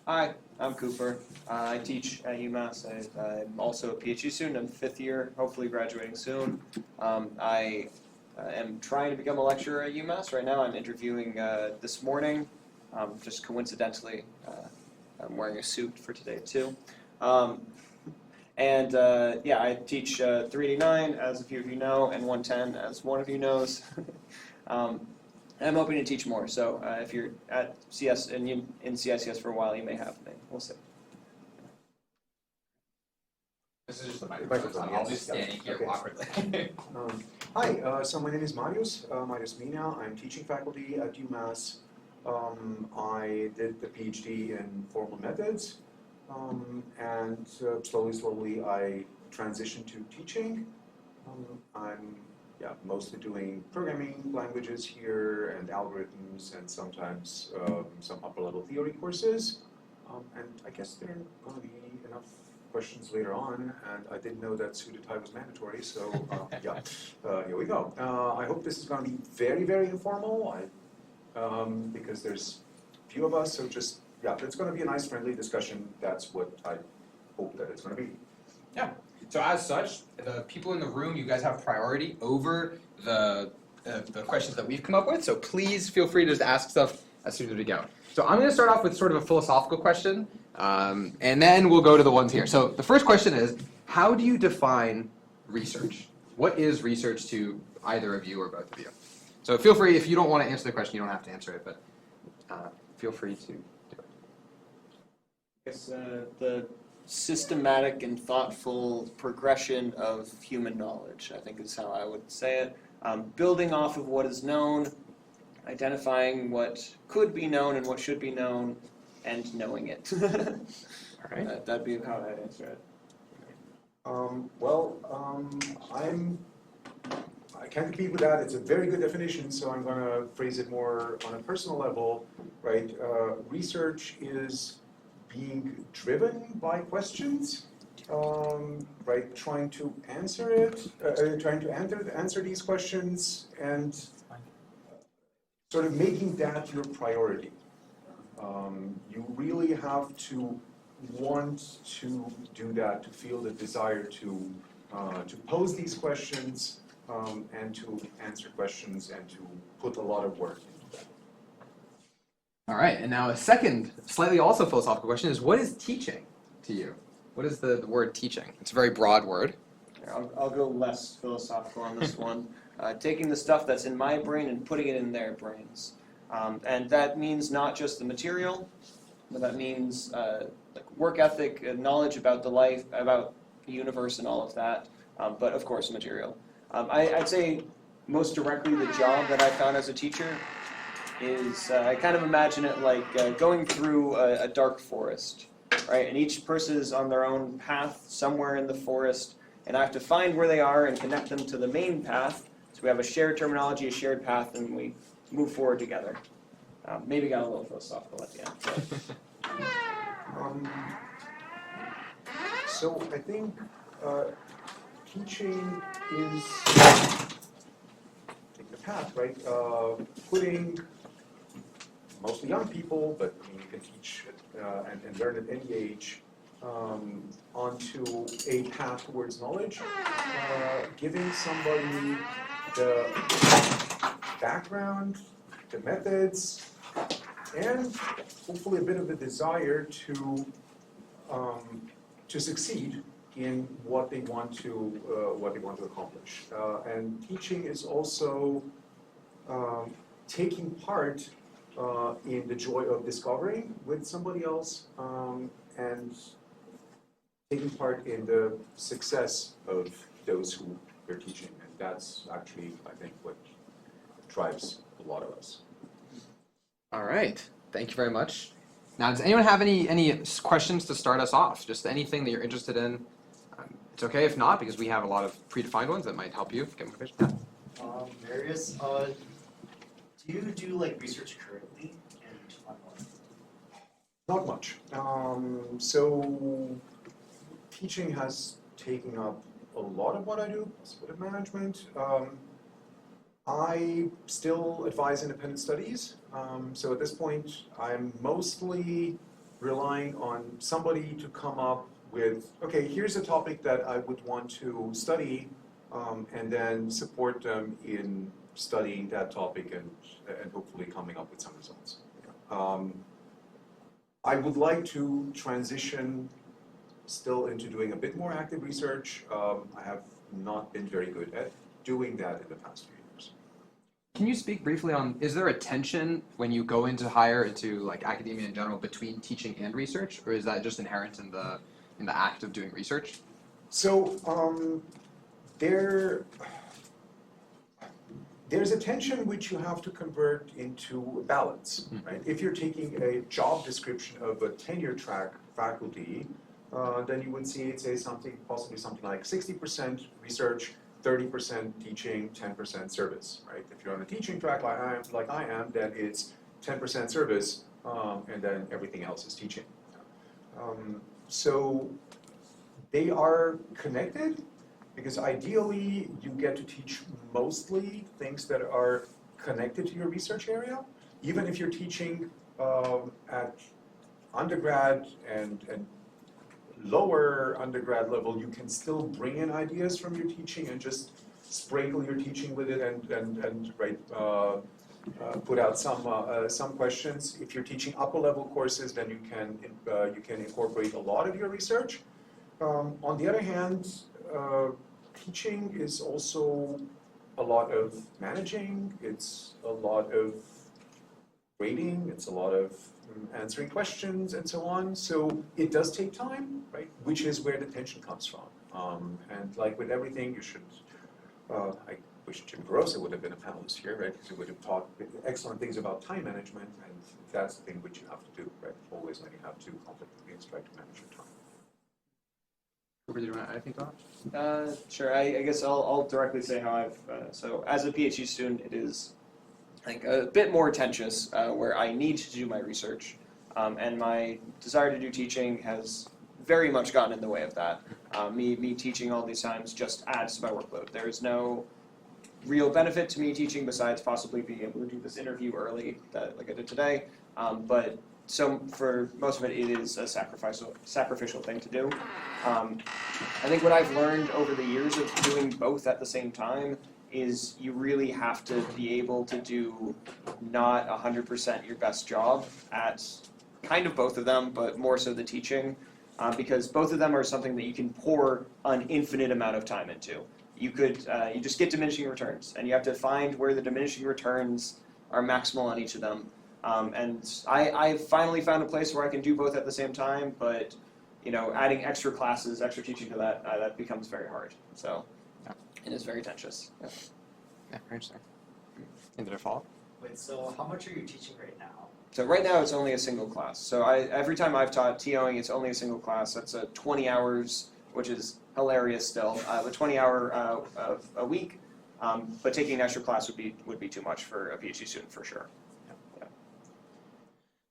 Hi, I'm Cooper. I teach at UMass. I'm also a PhD student. I'm fifth year, hopefully graduating soon. I am trying to become a lecturer at UMass. Right now I'm interviewing this morning. Just coincidentally, I'm wearing a suit for today too. Yeah, I teach 389, as a few of you know, and 110, as one of you knows. I'm hoping to teach more, so if you're at CS and in CICS for a while, you may have me. We'll see. This is just the microphone. I'll be standing here awkwardly. Hi, so my name is Marius Minea. I'm teaching faculty at UMass. I did the PhD in formal methods, and slowly I transitioned to teaching. I'm mostly doing programming languages here and algorithms and sometimes some upper level theory courses. And I guess there are going to be enough questions later on, and I didn't know that suited tie was mandatory, so here we go. I hope this is going to be very, very informal because there's a few of us, so just, it's going to be a nice friendly discussion. That's what I hope that it's going to be. Yeah. So as such, the people in the room, you guys have priority over the questions that we've come up with. So please feel free to just ask stuff as soon as we go. So I'm going to start off with sort of a philosophical question, and then we'll go to the ones here. So the first question is, how do you define research? What is research to either of you or both of you? So feel free, if you don't want to answer the question, you don't have to answer it, but feel free to do it. I guess the systematic and thoughtful progression of human knowledge, I think is how I would say it. Building off of what is known, identifying what could be known and what should be known, and knowing it. All right. That'd be how I'd answer it. I can't compete with that. It's a very good definition, so I'm going to phrase it more on a personal level, right? Research is being driven by questions, right? Trying to answer answer these questions, and sort of making that your priority. You really have to want to do that, to feel the desire to pose these questions and to answer questions and to put a lot of work into that. All right, and now a second, slightly also philosophical question is, what is teaching to you? What is the word teaching? It's a very broad word. I'll go less philosophical on this one. Taking the stuff that's in my brain and putting it in their brains. And that means not just the material, but that means like work ethic, knowledge about the life, about the universe and all of that, but of course material. I'd say most directly the job that I found as a teacher is, I kind of imagine it like going through a dark forest, right? And each person is on their own path somewhere in the forest, and I have to find where they are and connect them to the main path. So we have a shared terminology, a shared path, and we move forward together. Maybe got a little philosophical at the end. So I think teaching is taking a path, right? Putting mostly young people, but I mean, you can teach and learn at any age, onto a path towards knowledge, giving somebody the background, the methods, and hopefully a bit of a desire to succeed in what they want to accomplish. And teaching is also taking part in the joy of discovering with somebody else, and taking part in the success of those who you're teaching. And that's actually, I think, what drives a lot of us. All right, thank you very much. Now, does anyone have any questions to start us off? Just anything that you're interested in? It's okay if not, because we have a lot of predefined ones that might help you get motivation. Yeah. Marius, do you do like research currently, and on what? Not much. So teaching has taken up a lot of what I do, plus a bit of management. I still advise independent studies. So at this point, I'm mostly relying on somebody to come up with, okay, here's a topic that I would want to study, and then support them in studying that topic and hopefully coming up with some results. I would like to transition still into doing a bit more active research. I have not been very good at doing that in the past few years. Can you speak briefly on, is there a tension when you go into higher into like academia in general between teaching and research, or is that just inherent in the act of doing research? So there's a tension which you have to convert into balance, right? If you're taking a job description of a tenure track faculty, then you would see it say possibly something like 60% research, 30% teaching, 10% service, right? If you're on a teaching track like I am, then it's 10% service, and then everything else is teaching. So they are connected, because ideally you get to teach mostly things that are connected to your research area. Even if you're teaching at undergrad and lower undergrad level, you can still bring in ideas from your teaching and just sprinkle your teaching with it and put out some questions. If you're teaching upper level courses, then you can incorporate a lot of your research. On the other hand, teaching is also a lot of managing, it's a lot of grading, it's a lot of answering questions and so on. So it does take time, right? Which is where the tension comes from. And like with everything, you should, I wish Jim Garosa would have been a panelist here, right? Because he would have taught excellent things about time management, and that's the thing which you have to do, right? Always when you have two conflicting things, try to manage your time. Cooper, do you want to add anything to that? Sure. I guess I'll directly say how I've. So as a PhD student, it is, I think, a bit more tenuous, where I need to do my research, and my desire to do teaching has very much gotten in the way of that. Me teaching all these times just adds to my workload. There is no real benefit to me teaching besides possibly being able to do this interview early, like I did today. But so for most of it, it is a sacrificial thing to do. I think what I've learned over the years of doing both at the same time is you really have to be able to do not 100% your best job at kind of both of them, but more so the teaching, because both of them are something that you can pour an infinite amount of time into. You just get diminishing returns, and you have to find where the diminishing returns are maximal on each of them. And I finally found a place where I can do both at the same time, but adding extra classes, extra teaching to that becomes very hard. So it is very tenuous. Yeah, very interesting. And did it follow? Wait, so how much are you teaching right now? So right now it's only a single class. So every time I've taught TOing, it's only a single class. That's 20 hours, which is hilarious still. A 20-hour of a week, but taking an extra class would be too much for a PhD student for sure.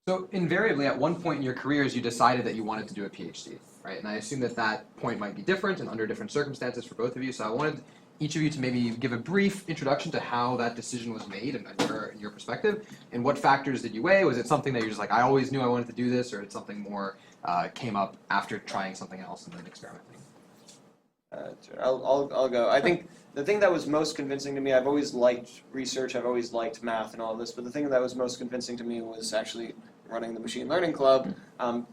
So invariably, at one point in your careers, you decided that you wanted to do a PhD, right? And I assume that point might be different and under different circumstances for both of you. So I wanted each of you to maybe give a brief introduction to how that decision was made and in your perspective, and what factors did you weigh? Was it something that you're just like, I always knew I wanted to do this, or it's something more came up after trying something else and then experimenting? I'll go. I think the thing that was most convincing to me, I've always liked research, I've always liked math and all of this, but the thing that was most convincing to me was actually running the machine learning club,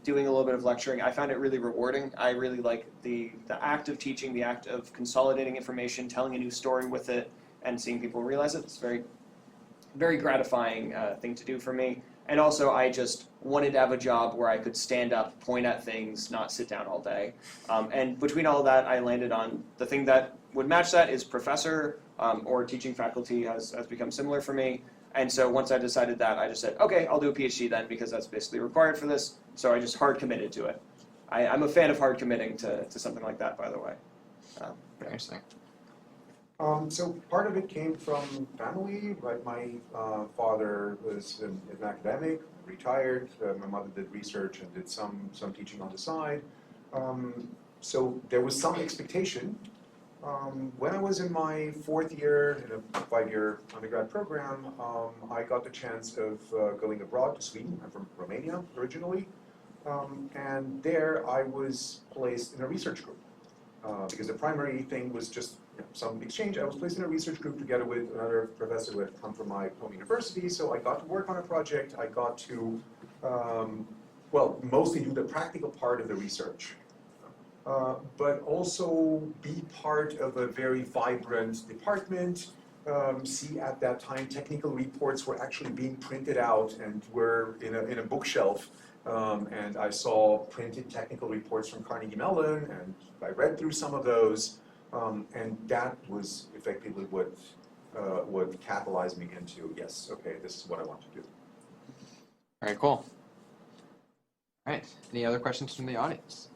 doing a little bit of lecturing. I found it really rewarding. I really like the act of teaching, the act of consolidating information, telling a new story with it, and seeing people realize it. It's a very, very gratifying thing to do for me. And also, I just wanted to have a job where I could stand up, point at things, not sit down all day. And between all of that, I landed on the thing that would match that is professor or teaching faculty has become similar for me. And so once I decided that, I just said, okay, I'll do a PhD then because that's basically required for this. So I just hard committed to it. I'm a fan of hard committing to something like that, by the way. Very interesting. So part of it came from family, right? My father was an academic, retired. My mother did research and did some teaching on the side. So there was some expectation. When I was in my fourth year in a 5-year undergrad program, I got the chance of going abroad to Sweden. I'm from Romania originally. And there I was placed in a research group. Because the primary thing was just some exchange. I was placed in a research group together with another professor who had come from my home university, so I got to work on a project. I got to, mostly do the practical part of the research, but also be part of a very vibrant department. See, at that time, technical reports were actually being printed out and were in a bookshelf. And I saw printed technical reports from Carnegie Mellon, and I read through some of those, and that was effectively what catalyzed me into, yes, okay, this is what I want to do. All right, cool. All right, any other questions from the audience?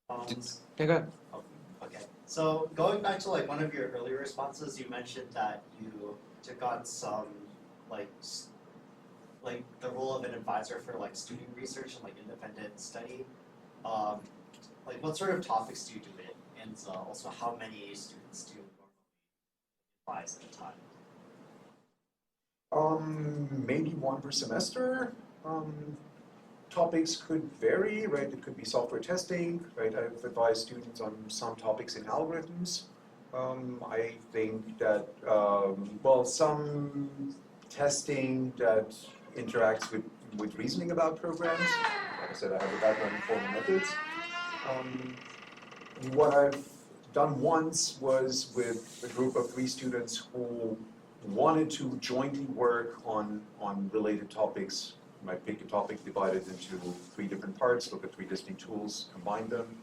Yeah, go ahead. Okay, so going back to like one of your earlier responses, you mentioned that you took on some like the role of an advisor for like student research and like independent study. Like what sort of topics do you do it, and also how many students do you normally advise at a time? Maybe one per semester. Topics could vary, right? It could be software testing, right? I've advised students on some topics in algorithms. I think that, some testing that interacts with reasoning about programs. Like I said, I have a background in formal methods. What I've done once was with a group of 3 students who wanted to jointly work on related topics. You might pick a topic, divide it into 3 different parts, look at 3 distinct tools, combine them,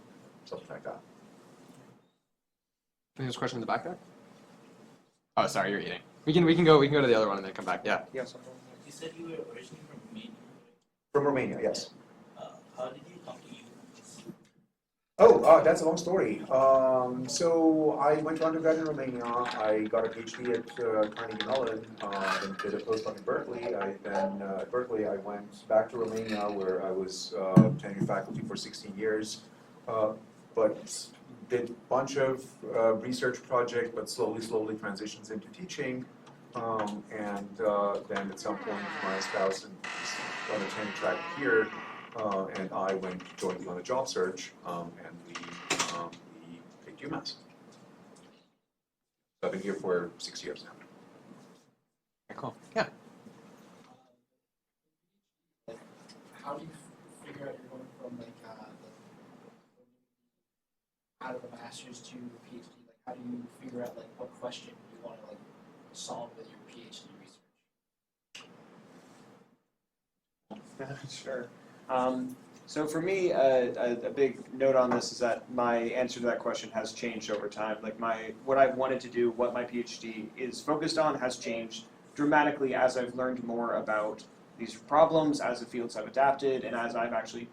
something like that. I think there's a question in the back there. Oh, sorry, you're eating. We can go to the other one and then come back. Yeah. Yes. You said you were originally from Romania. From Romania, yes. How did you come to you? Oh, that's a long story. So I went to undergrad in Romania. I got a PhD at Carnegie Mellon, and did a postdoc in Berkeley. At Berkeley, I went back to Romania, where I was tenured faculty for 16 years, but did a bunch of research projects, but slowly transitions into teaching. And then at some point, my spouse was on a tenure track here, and I went jointly on a job search, and we picked UMass. So I've been here for 6 years now. Okay, cool. Yeah. How do you figure out you're going from out of a master's to a PhD? Like, how do you figure out like what question you want to like solve with your PhD research? Sure. So for me, a big note on this is that my answer to that question has changed over time. Like what I've wanted to do, what my PhD is focused on, has changed dramatically as I've learned more about these problems, as the fields have adapted, and as I've actually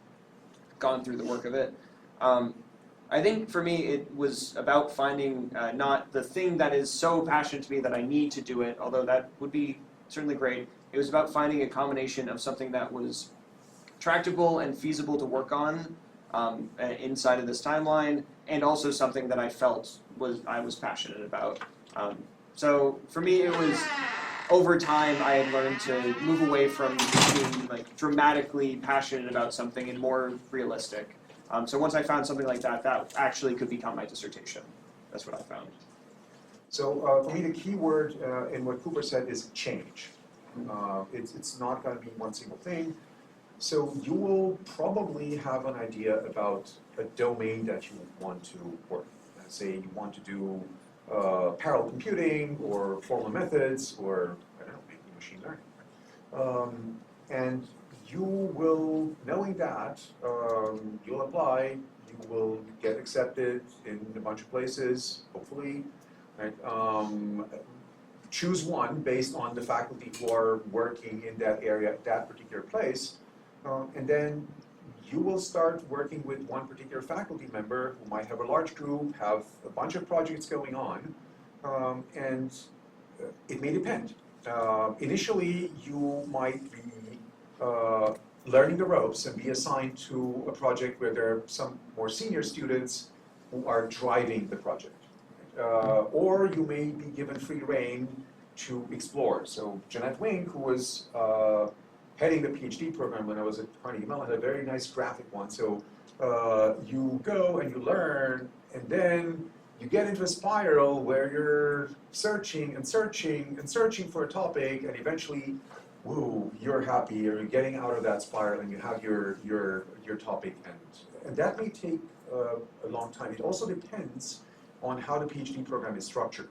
gone through the work of it. I think for me, it was about finding not the thing that is so passionate to me that I need to do it, although that would be certainly great. It was about finding a combination of something that was tractable and feasible to work on inside of this timeline, and also something that I felt I was passionate about. So for me, it was over time I had learned to move away from being like dramatically passionate about something and more realistic. So once I found something like that, that actually could become my dissertation. That's what I found. So for me, the key word in what Cooper said is change. It's not going to be one single thing. So you will probably have an idea about a domain that you want to work. Say you want to do parallel computing or formal methods or, I don't know, maybe machine learning. And you will, knowing that, you'll apply, you will get accepted in a bunch of places, hopefully. Right? Choose one based on the faculty who are working in that area at that particular place. And then you will start working with one particular faculty member who might have a large group, have a bunch of projects going on, and it may depend. Initially, you might be learning the ropes and be assigned to a project where there are some more senior students who are driving the project. Or you may be given free rein to explore. So Jeanette Wink, who was heading the PhD program when I was at Carnegie Mellon, had a very nice graphic one. So you go and you learn, and then you get into a spiral where you're searching and searching and searching for a topic, and eventually, woo, you're happy, you're getting out of that spiral, and you have your topic, and that may take a long time. It also depends on how the PhD program is structured.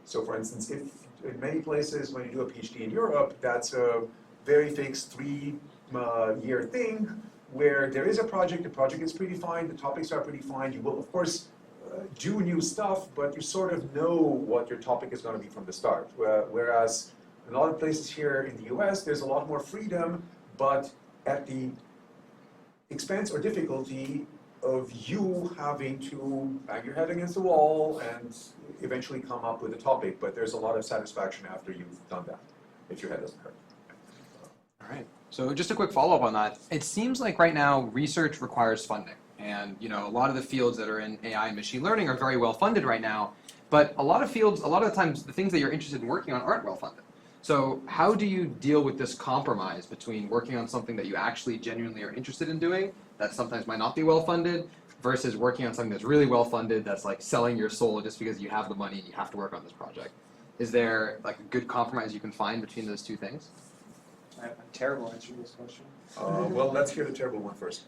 So for instance, if in many places when you do a PhD in Europe, that's a very fixed 3-year thing where there is a project, the project is predefined, the topics are predefined, you will of course do new stuff, but you sort of know what your topic is going to be from the start. Whereas in a lot of places here in the US, there's a lot more freedom, but at the expense or difficulty of you having to bang your head against the wall and eventually come up with a topic, but there's a lot of satisfaction after you've done that, if your head doesn't hurt. All right. So just a quick follow-up on that. It seems like right now research requires funding. And you know, a lot of the fields that are in AI and machine learning are very well funded right now, but a lot of fields, a lot of the times, the things that you're interested in working on aren't well funded. So how do you deal with this compromise between working on something that you actually genuinely are interested in doing, that sometimes might not be well funded, versus working on something that's really well funded, that's like selling your soul just because you have the money and you have to work on this project? Is there like a good compromise you can find between those two things? I have a terrible answer to this question. Well, let's hear the terrible one first.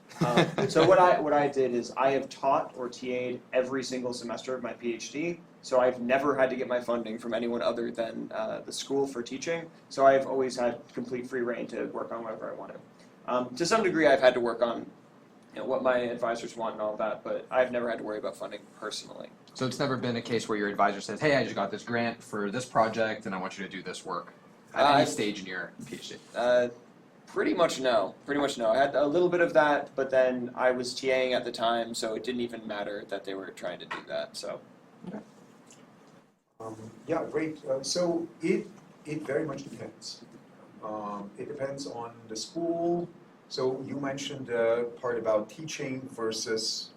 So what I did is I have taught or TA'd every single semester of my PhD, so I've never had to get my funding from anyone other than the school for teaching, so I've always had complete free reign to work on whatever I wanted. To some degree I've had to work on what my advisors want and all that, but I've never had to worry about funding personally. So it's never been a case where your advisor says, hey, I just got this grant for this project and I want you to do this work at any stage in your PhD? Pretty much no. I had a little bit of that, but then I was TAing at the time, so it didn't even matter that they were trying to do that. So. Yeah, great. So it very much depends. It depends on the school. So you mentioned the part about teaching versus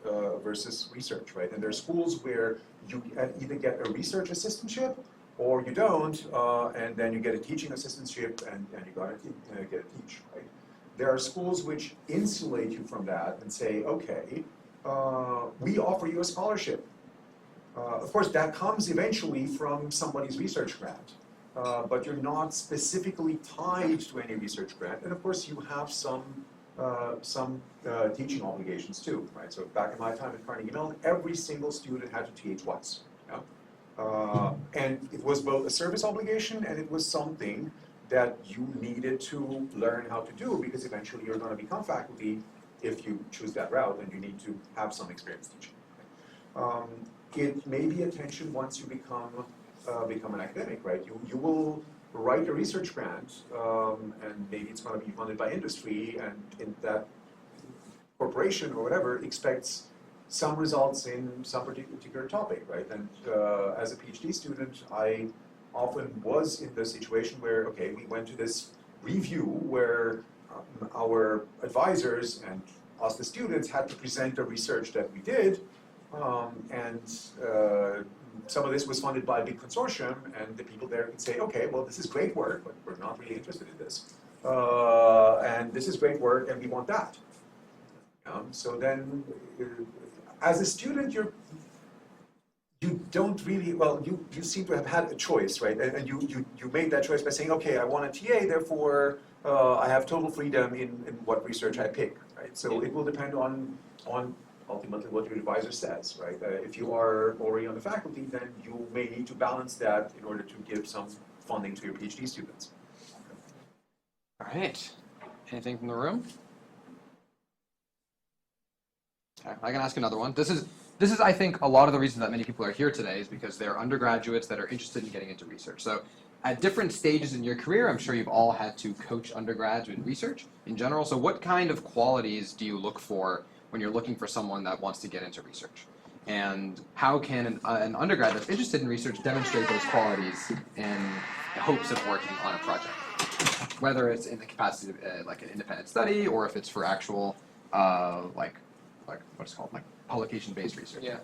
research, right? And there are schools where you either get a research assistantship or you don't, and then you get a teaching assistantship and you gotta get a teach, right? There are schools which insulate you from that and say, okay, we offer you a scholarship. Of course, that comes eventually from somebody's research grant, but you're not specifically tied to any research grant, and of course you have some teaching obligations too, right? So back in my time at Carnegie Mellon, every single student had to teach once. And it was both a service obligation and it was something that you needed to learn how to do because eventually you're going to become faculty if you choose that route and you need to have some experience teaching. It may be a tension once you become an academic, right? You will write a research grant and maybe it's going to be funded by industry and in that corporation or whatever expects some results in some particular topic, right? And as a PhD student, I often was in the situation where, okay, we went to this review where our advisors and us, the students, had to present the research that we did, and some of this was funded by a big consortium, and the people there could say, okay, well, this is great work, but we're not really interested in this. And this is great work, and we want that. So then, as a student, you don't really, well, you seem to have had a choice, right? And you made that choice by saying, okay, I want a TA, therefore I have total freedom in what research I pick, right? So it will depend on ultimately what your advisor says, right? If you are already on the faculty, then you may need to balance that in order to give some funding to your PhD students. All right. Anything from the room? Okay, I can ask another one. This is, I think, a lot of the reasons that many people are here today is because they're undergraduates that are interested in getting into research. So at different stages in your career, I'm sure you've all had to coach undergrads in research in general. So what kind of qualities do you look for when you're looking for someone that wants to get into research? And how can an undergrad that's interested in research demonstrate those qualities in hopes of working on a project? Whether it's in the capacity of like an independent study or if it's for actual like what's it called, like publication-based research. Yeah.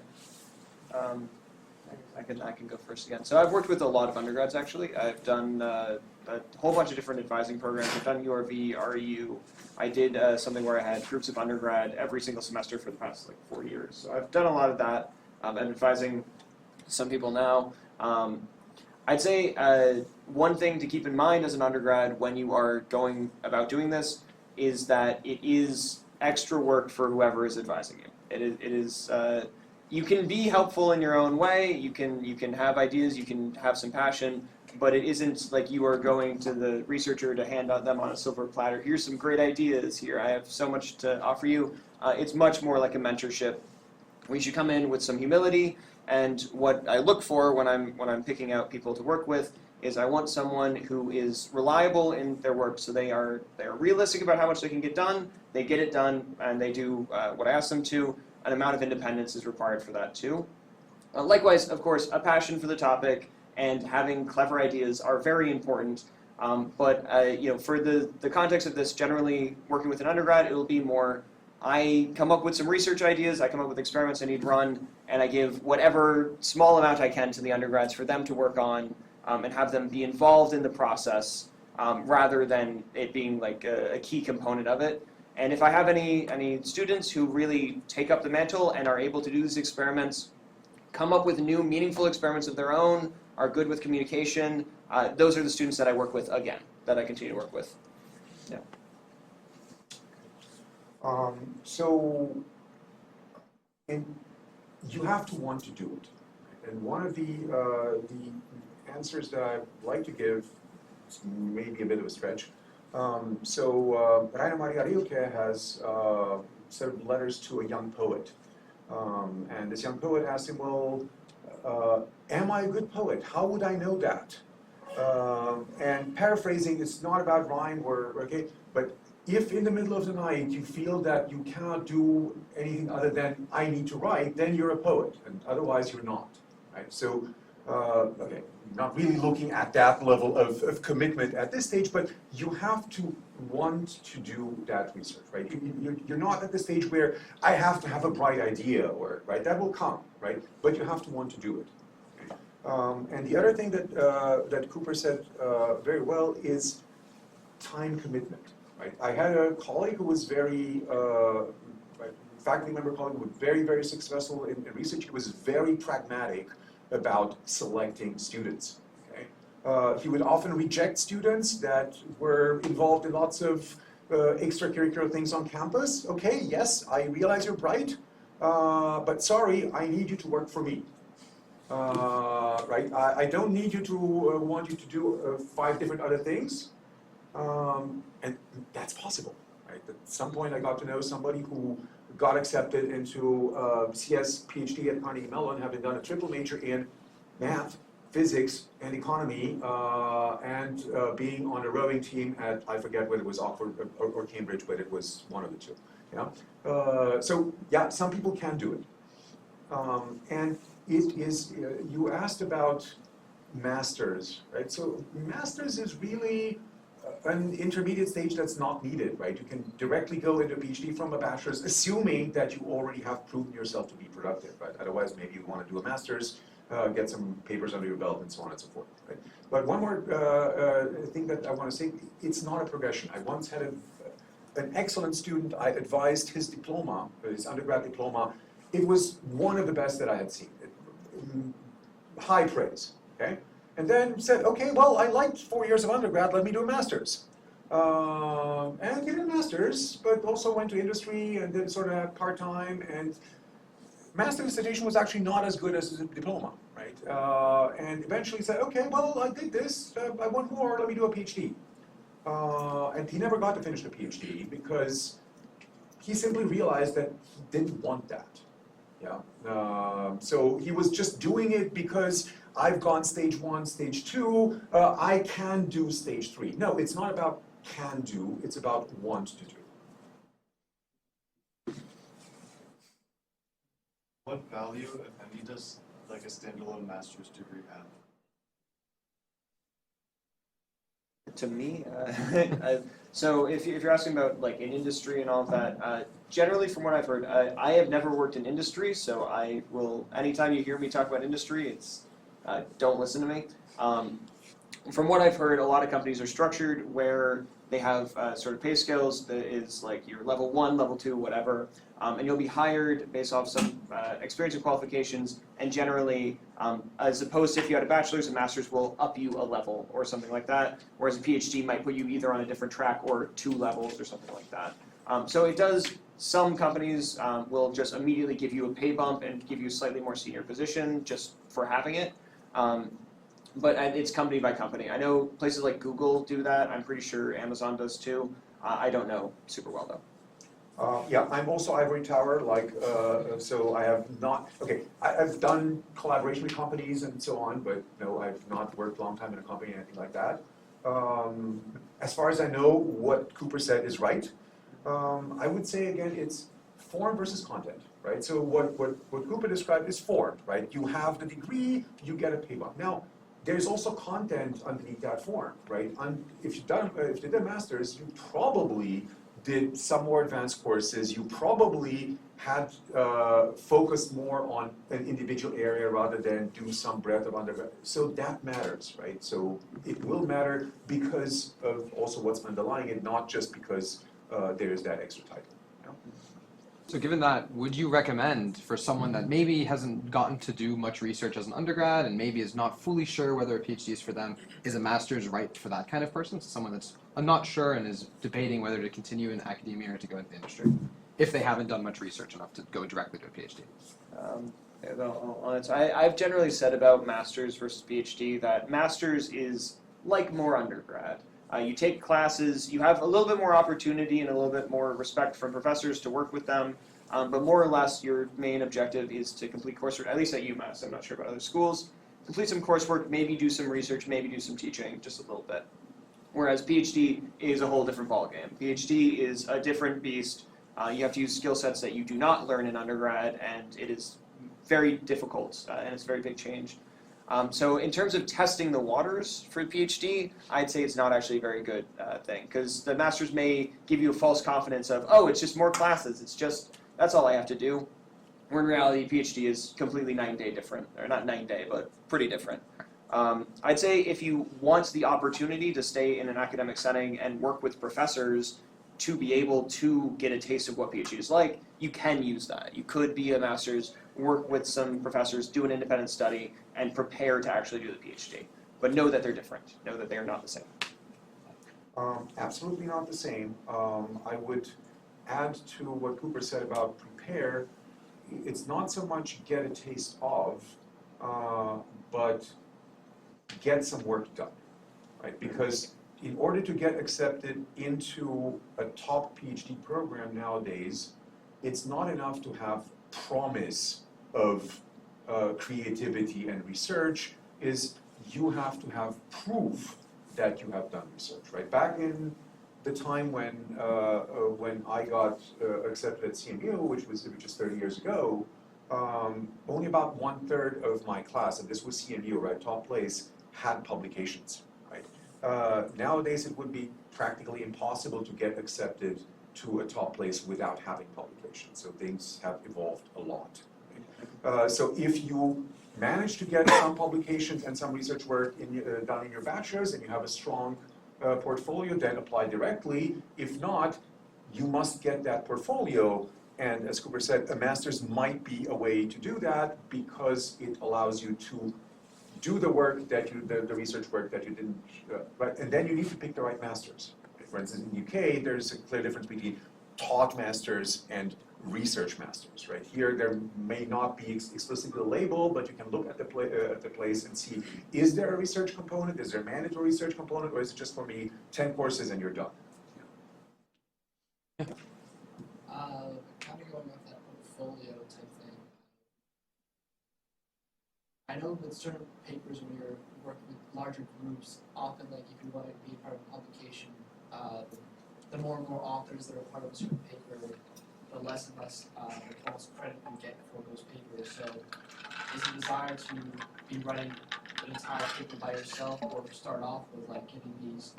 I can go first again. So I've worked with a lot of undergrads actually. I've done a whole bunch of different advising programs. I've done URV, REU. I did something where I had groups of undergrad every single semester for the past like 4 years. So I've done a lot of that. I'm advising some people now. I'd say one thing to keep in mind as an undergrad when you are going about doing this is that it is extra work for whoever is advising you. It is you can be helpful in your own way. You can have ideas. You can have some passion, but it isn't like you are going to the researcher to hand out them on a silver platter. Here's some great ideas. Here, I have so much to offer you. It's much more like a mentorship. We should come in with some humility. And what I look for when I'm picking out people to work with is I want someone who is reliable in their work. So they are realistic about how much they can get done. They get it done, and they do what I ask them to. An amount of independence is required for that too. Likewise, of course, a passion for the topic and having clever ideas are very important. But for the context of this, generally working with an undergrad, it will be more. I come up with some research ideas, I come up with experiments I need run, and I give whatever small amount I can to the undergrads for them to work on and have them be involved in the process rather than it being like a key component of it. And if I have any students who really take up the mantle and are able to do these experiments, come up with new meaningful experiments of their own, are good with communication, those are the students that I work with again, that I continue to work with. Yeah. You have to want to do it. And one of the answers that I like to give, is maybe a bit of a stretch. Rainer Maria Rilke has sort of letters to a young poet. And this young poet asked him, well, am I a good poet? How would I know that? And paraphrasing, it's not about rhyme but if in the middle of the night you feel that you cannot do anything other than I need to write, then you're a poet, and otherwise you're not. Right? So, not really looking at that level of commitment at this stage, but you have to want to do that research, right? You're not at the stage where I have to have a bright idea, or right, that will come, right? But you have to want to do it. And the other thing that Cooper said very well is time commitment. Right? I had a colleague who was very, faculty member colleague who was very, very successful in research. He was very pragmatic about selecting students. Okay? He would often reject students that were involved in lots of extracurricular things on campus. Okay, yes, I realize you're bright, but sorry, I need you to work for me. Right? I don't need you to want you to do 5 different other things. And that's possible, right? At some point I got to know somebody who got accepted into CS PhD at Carnegie Mellon, having done a triple major in math, physics, and economy, and being on a rowing team at, I forget whether it was Oxford or Cambridge, but it was one of the two. Yeah? So yeah, some people can do it. And it is, you asked about masters, right? So masters is really an intermediate stage that's not needed, right? You can directly go into a PhD from a bachelor's, assuming that you already have proven yourself to be productive, right? Otherwise, maybe you want to do a master's, get some papers under your belt, and so on and so forth, right? But one more thing that I want to say, it's not a progression. I once had an excellent student. I advised his diploma, his undergrad diploma. It was one of the best that I had seen. High praise, okay? And then said, okay, well, I liked 4 years of undergrad, let me do a master's. And he did a master's, but also went to industry and did sort of part-time, and master's dissertation was actually not as good as his diploma, right? And eventually said, okay, well, I did this, I want more, let me do a PhD. And he never got to finish the PhD because he simply realized that he didn't want that. Yeah. So he was just doing it because I've gone stage 1, stage 2, I can do stage 3. No, it's not about can do, it's about want to do. What value, if any, does like a standalone master's degree have? To me, so if you're asking about like in industry and all of that, generally from what I've heard, I have never worked in industry, so I will. Anytime you hear me talk about industry, it's don't listen to me. From what I've heard, a lot of companies are structured where they have sort of pay scales that is like your level 1, level 2, whatever, and you'll be hired based off some experience and qualifications, and generally, as opposed to if you had a bachelor's, a master's will up you a level or something like that, whereas a PhD might put you either on a different track or 2 levels or something like that. So it does, some companies will just immediately give you a pay bump and give you a slightly more senior position just for having it. But it's company by company. I know places like Google do that. I'm pretty sure Amazon does too. I don't know super well though. Yeah, I'm also ivory tower, so I have not, I've done collaboration with companies and so on, but no, I've not worked a long time in a company or anything like that. As far as I know, what Cooper said is right. I would say again, it's form versus content, right? So what Cooper described is form, right? You have the degree, you get a pay bump. Now, there's also content underneath that form, right? If you did a master's, you probably did some more advanced courses. You probably had focused more on an individual area rather than do some breadth of undergrad. So that matters, right? So it will matter because of also what's underlying it, not just because there's that extra title. So given that, would you recommend for someone that maybe hasn't gotten to do much research as an undergrad and maybe is not fully sure whether a PhD is for them, is a master's right for that kind of person? So someone that's not sure and is debating whether to continue in academia or to go into the industry, if they haven't done much research enough to go directly to a PhD? I've generally said about master's versus PhD that master's is like more undergrad. You take classes, you have a little bit more opportunity and a little bit more respect from professors to work with them, but more or less your main objective is to complete coursework, at least at UMass, I'm not sure about other schools. Complete some coursework, maybe do some research, maybe do some teaching, just a little bit. Whereas PhD is a whole different ballgame. PhD is a different beast. You have to use skill sets that you do not learn in undergrad, and it is very difficult, and it's a very big change. So in terms of testing the waters for PhD, I'd say it's not actually a very good thing, because the masters may give you a false confidence of, oh, it's just more classes, it's just, that's all I have to do. Where in reality, PhD is completely night and day different, or not night and day, but pretty different. I'd say if you want the opportunity to stay in an academic setting and work with professors to be able to get a taste of what PhD is like, you can use that. You could be a master's, work with some professors, do an independent study, and prepare to actually do the PhD. But know that they're different. Know that they are not the same. Absolutely not the same. I would add to what Cooper said about prepare. It's not so much get a taste of, but get some work done, right? Because in order to get accepted into a top PhD program nowadays, it's not enough to have promise of creativity and research. Is you have to have proof that you have done research, right? Back in the time when I got accepted at CMU, which was 30 years ago, only about 1/3 of my class, and this was CMU, right, top place, had publications, right? Nowadays it would be practically impossible to get accepted to a top place without having publications. So things have evolved a lot. Right? So if you manage to get some publications and some research work done in your bachelor's and you have a strong portfolio, then apply directly. If not, you must get that portfolio. And as Cooper said, a master's might be a way to do that because it allows you to do the work that the research work that you didn't, right? And then you need to pick the right masters. For instance, in the UK, there's a clear difference between taught masters and research masters, right? Here, there may not be explicitly a label, but you can look at the place and see, is there a research component? Is there a mandatory research component? Or is it just for me 10 courses and you're done? Kind of going off that portfolio type thing. I know with certain papers when you're working with larger groups, often like if you want to be part of a publication, the more and more authors that are part of a certain paper, the less and less response credit you get for those papers. So is the desire to be running an entire paper by yourself or start off with like getting these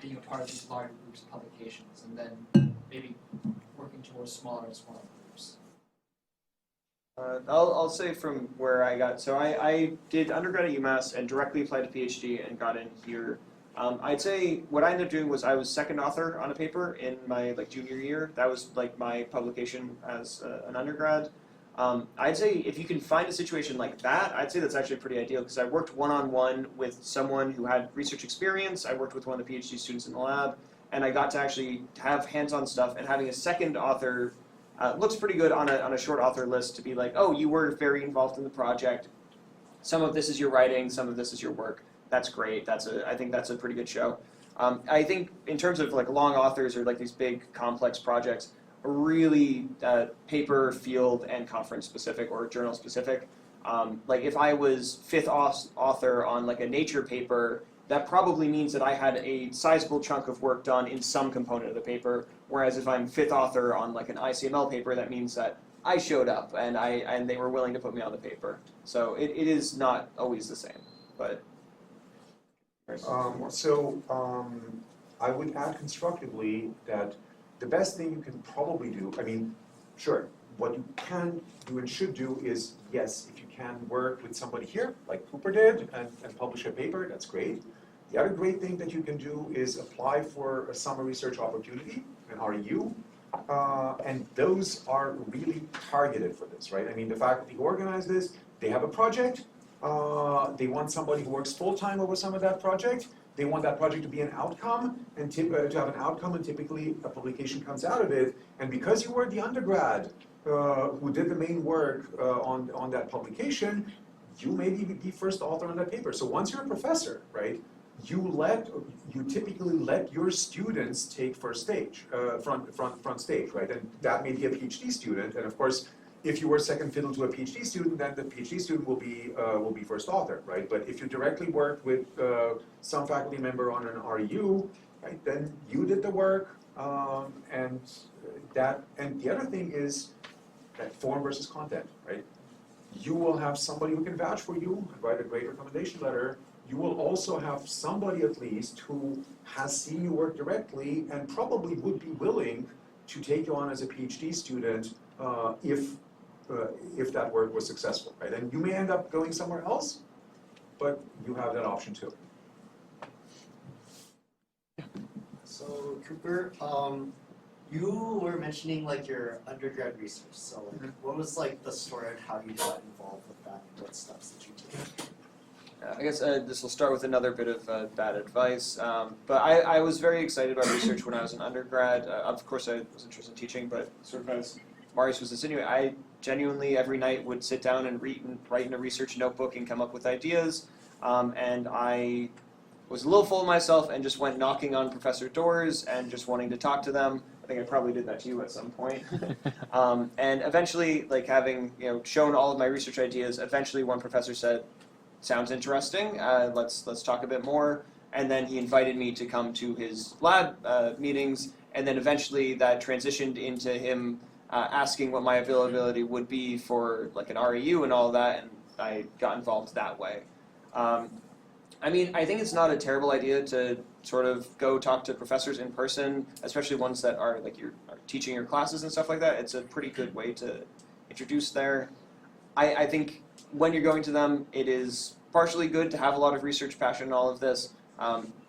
being a part of these larger groups of publications, and then maybe working towards smaller and smaller groups? I'll say from where I got. So I did undergrad at UMass and directly applied to PhD and got in here. I'd say what I ended up doing was I was second author on a paper in my junior year. That was my publication as an undergrad. I'd say if you can find a situation like that, I'd say that's actually pretty ideal because I worked one-on-one with someone who had research experience. I worked with one of the PhD students in the lab, and I got to actually have hands-on stuff. And having a second author looks pretty good on a short author list to be like, oh, you were very involved in the project. Some of this is your writing, some of this is your work. That's great. I think that's a pretty good show. I think in terms of long authors or these big complex projects, really paper, field, and conference specific or journal specific. If I was fifth author on a Nature paper, that probably means that I had a sizable chunk of work done in some component of the paper. Whereas if I'm fifth author on an ICML paper, that means that I showed up and they were willing to put me on the paper. So it is not always the same, but. I would add constructively that the best thing you can probably do, sure, what you can do and should do is, yes, if you can work with somebody here, like Cooper did, and publish a paper, that's great. The other great thing that you can do is apply for a summer research opportunity, an REU, and those are really targeted for this, right? The faculty who organize this, they have a project, they want somebody who works full-time over some of that project. They want that project to be an outcome, and to have an outcome, and typically a publication comes out of it. And because you were the undergrad who did the main work on that publication, you may be first author on that paper. So once you're a professor, right, you typically let your students take front stage, right? And that may be a PhD student, and of course, if you were second fiddle to a PhD student, then the PhD student will be first author, right? But if you directly worked with some faculty member on an REU, right, then you did the work, and the other thing is that form versus content, right? You will have somebody who can vouch for you and write a great recommendation letter. You will also have somebody at least who has seen you work directly and probably would be willing to take you on as a PhD student if that work was successful, right? And you may end up going somewhere else, but you have that option too. So Cooper, you were mentioning your undergrad research. So what was the story on how you got involved with that and what steps did you take? I guess this will start with another bit of bad advice, but I was very excited about research when I was an undergrad. Of course, I was interested in teaching, but sort of as Marius was insinuating, I genuinely every night would sit down and write in a research notebook and come up with ideas, and I was a little full of myself and just went knocking on professor doors and just wanting to talk to them. I think I probably did that to you at some point. And eventually, having shown all of my research ideas, eventually one professor said, "Sounds interesting. Let's talk a bit more." And then he invited me to come to his lab meetings, and then eventually that transitioned into him asking what my availability would be for an REU and all that, and I got involved that way. I think it's not a terrible idea to sort of go talk to professors in person, especially ones that are are teaching your classes and stuff like that. It's a pretty good way to introduce there. I think when you're going to them, it is partially good to have a lot of research passion and all of this,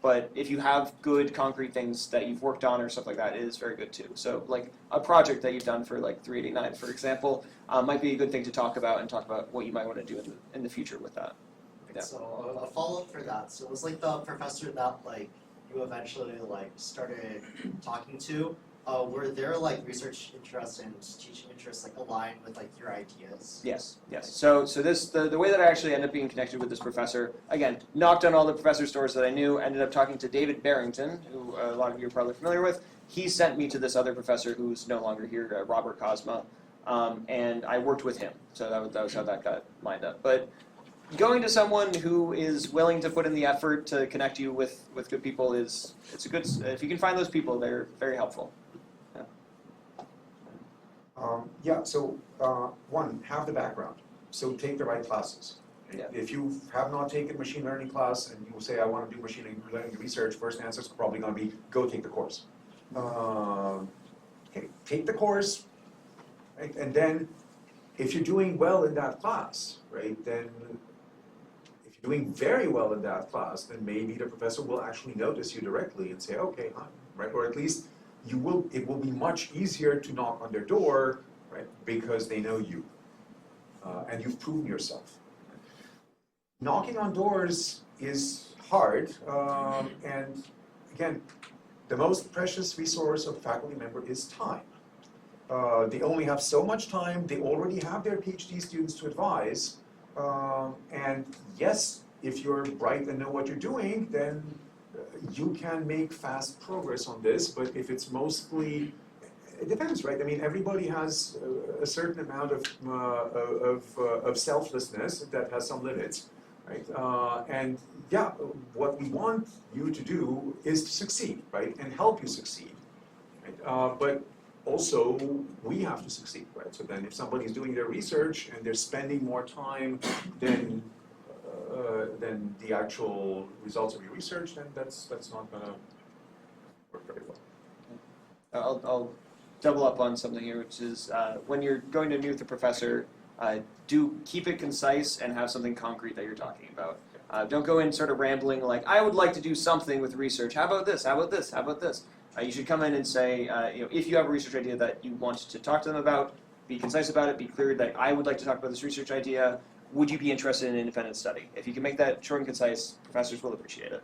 but if you have good concrete things that you've worked on or stuff like that, it is very good too. So a project that you've done for 389, for example, might be a good thing to talk about and talk about what you might want to do in the future with that. Yeah. So a follow-up for that. So it was the professor that you eventually started talking to. Were there research interests and teaching interests aligned with your ideas? Yes. So the way that I actually ended up being connected with this professor, again, knocked on all the professor's doors that I knew, ended up talking to David Barrington, who a lot of you are probably familiar with. He sent me to this other professor who's no longer here, Robert Cosma, and I worked with him. So that was how that got lined up. But going to someone who is willing to put in the effort to connect you with good people it's a good. If you can find those people, they're very helpful. One, have the background. So take the right classes. Yeah. If you have not taken machine learning class and you say, I want to do machine learning research, first answer is probably going to be, go take the course. Okay, take the course, right? And then if you're doing well in that class, right, then if you're doing very well in that class, then maybe the professor will actually notice you directly and say, okay, hi, right? Or at least it will be much easier to knock on their door, right, because they know you, and you've proven yourself. Knocking on doors is hard, and again, the most precious resource of a faculty member is time. They only have so much time, they already have their PhD students to advise, and yes, if you're bright and know what you're doing, then you can make fast progress on this, but if it's mostly, it depends, right? I mean, everybody has a certain amount of selflessness that has some limits, right? And yeah, what we want you to do is to succeed, right? And help you succeed, right? But also, we have to succeed, right? So then if somebody's doing their research and they're spending more time than the actual results of your research, then that's not gonna work very well. I'll double up on something here, which is when you're going to meet with the professor, do keep it concise and have something concrete that you're talking about. Don't go in sort of rambling like, I would like to do something with research. How about this? How about this? How about this? You should come in and say, if you have a research idea that you want to talk to them about, be concise about it, be clear that I would like to talk about this research idea. Would you be interested in an independent study? If you can make that short and concise, professors will appreciate it.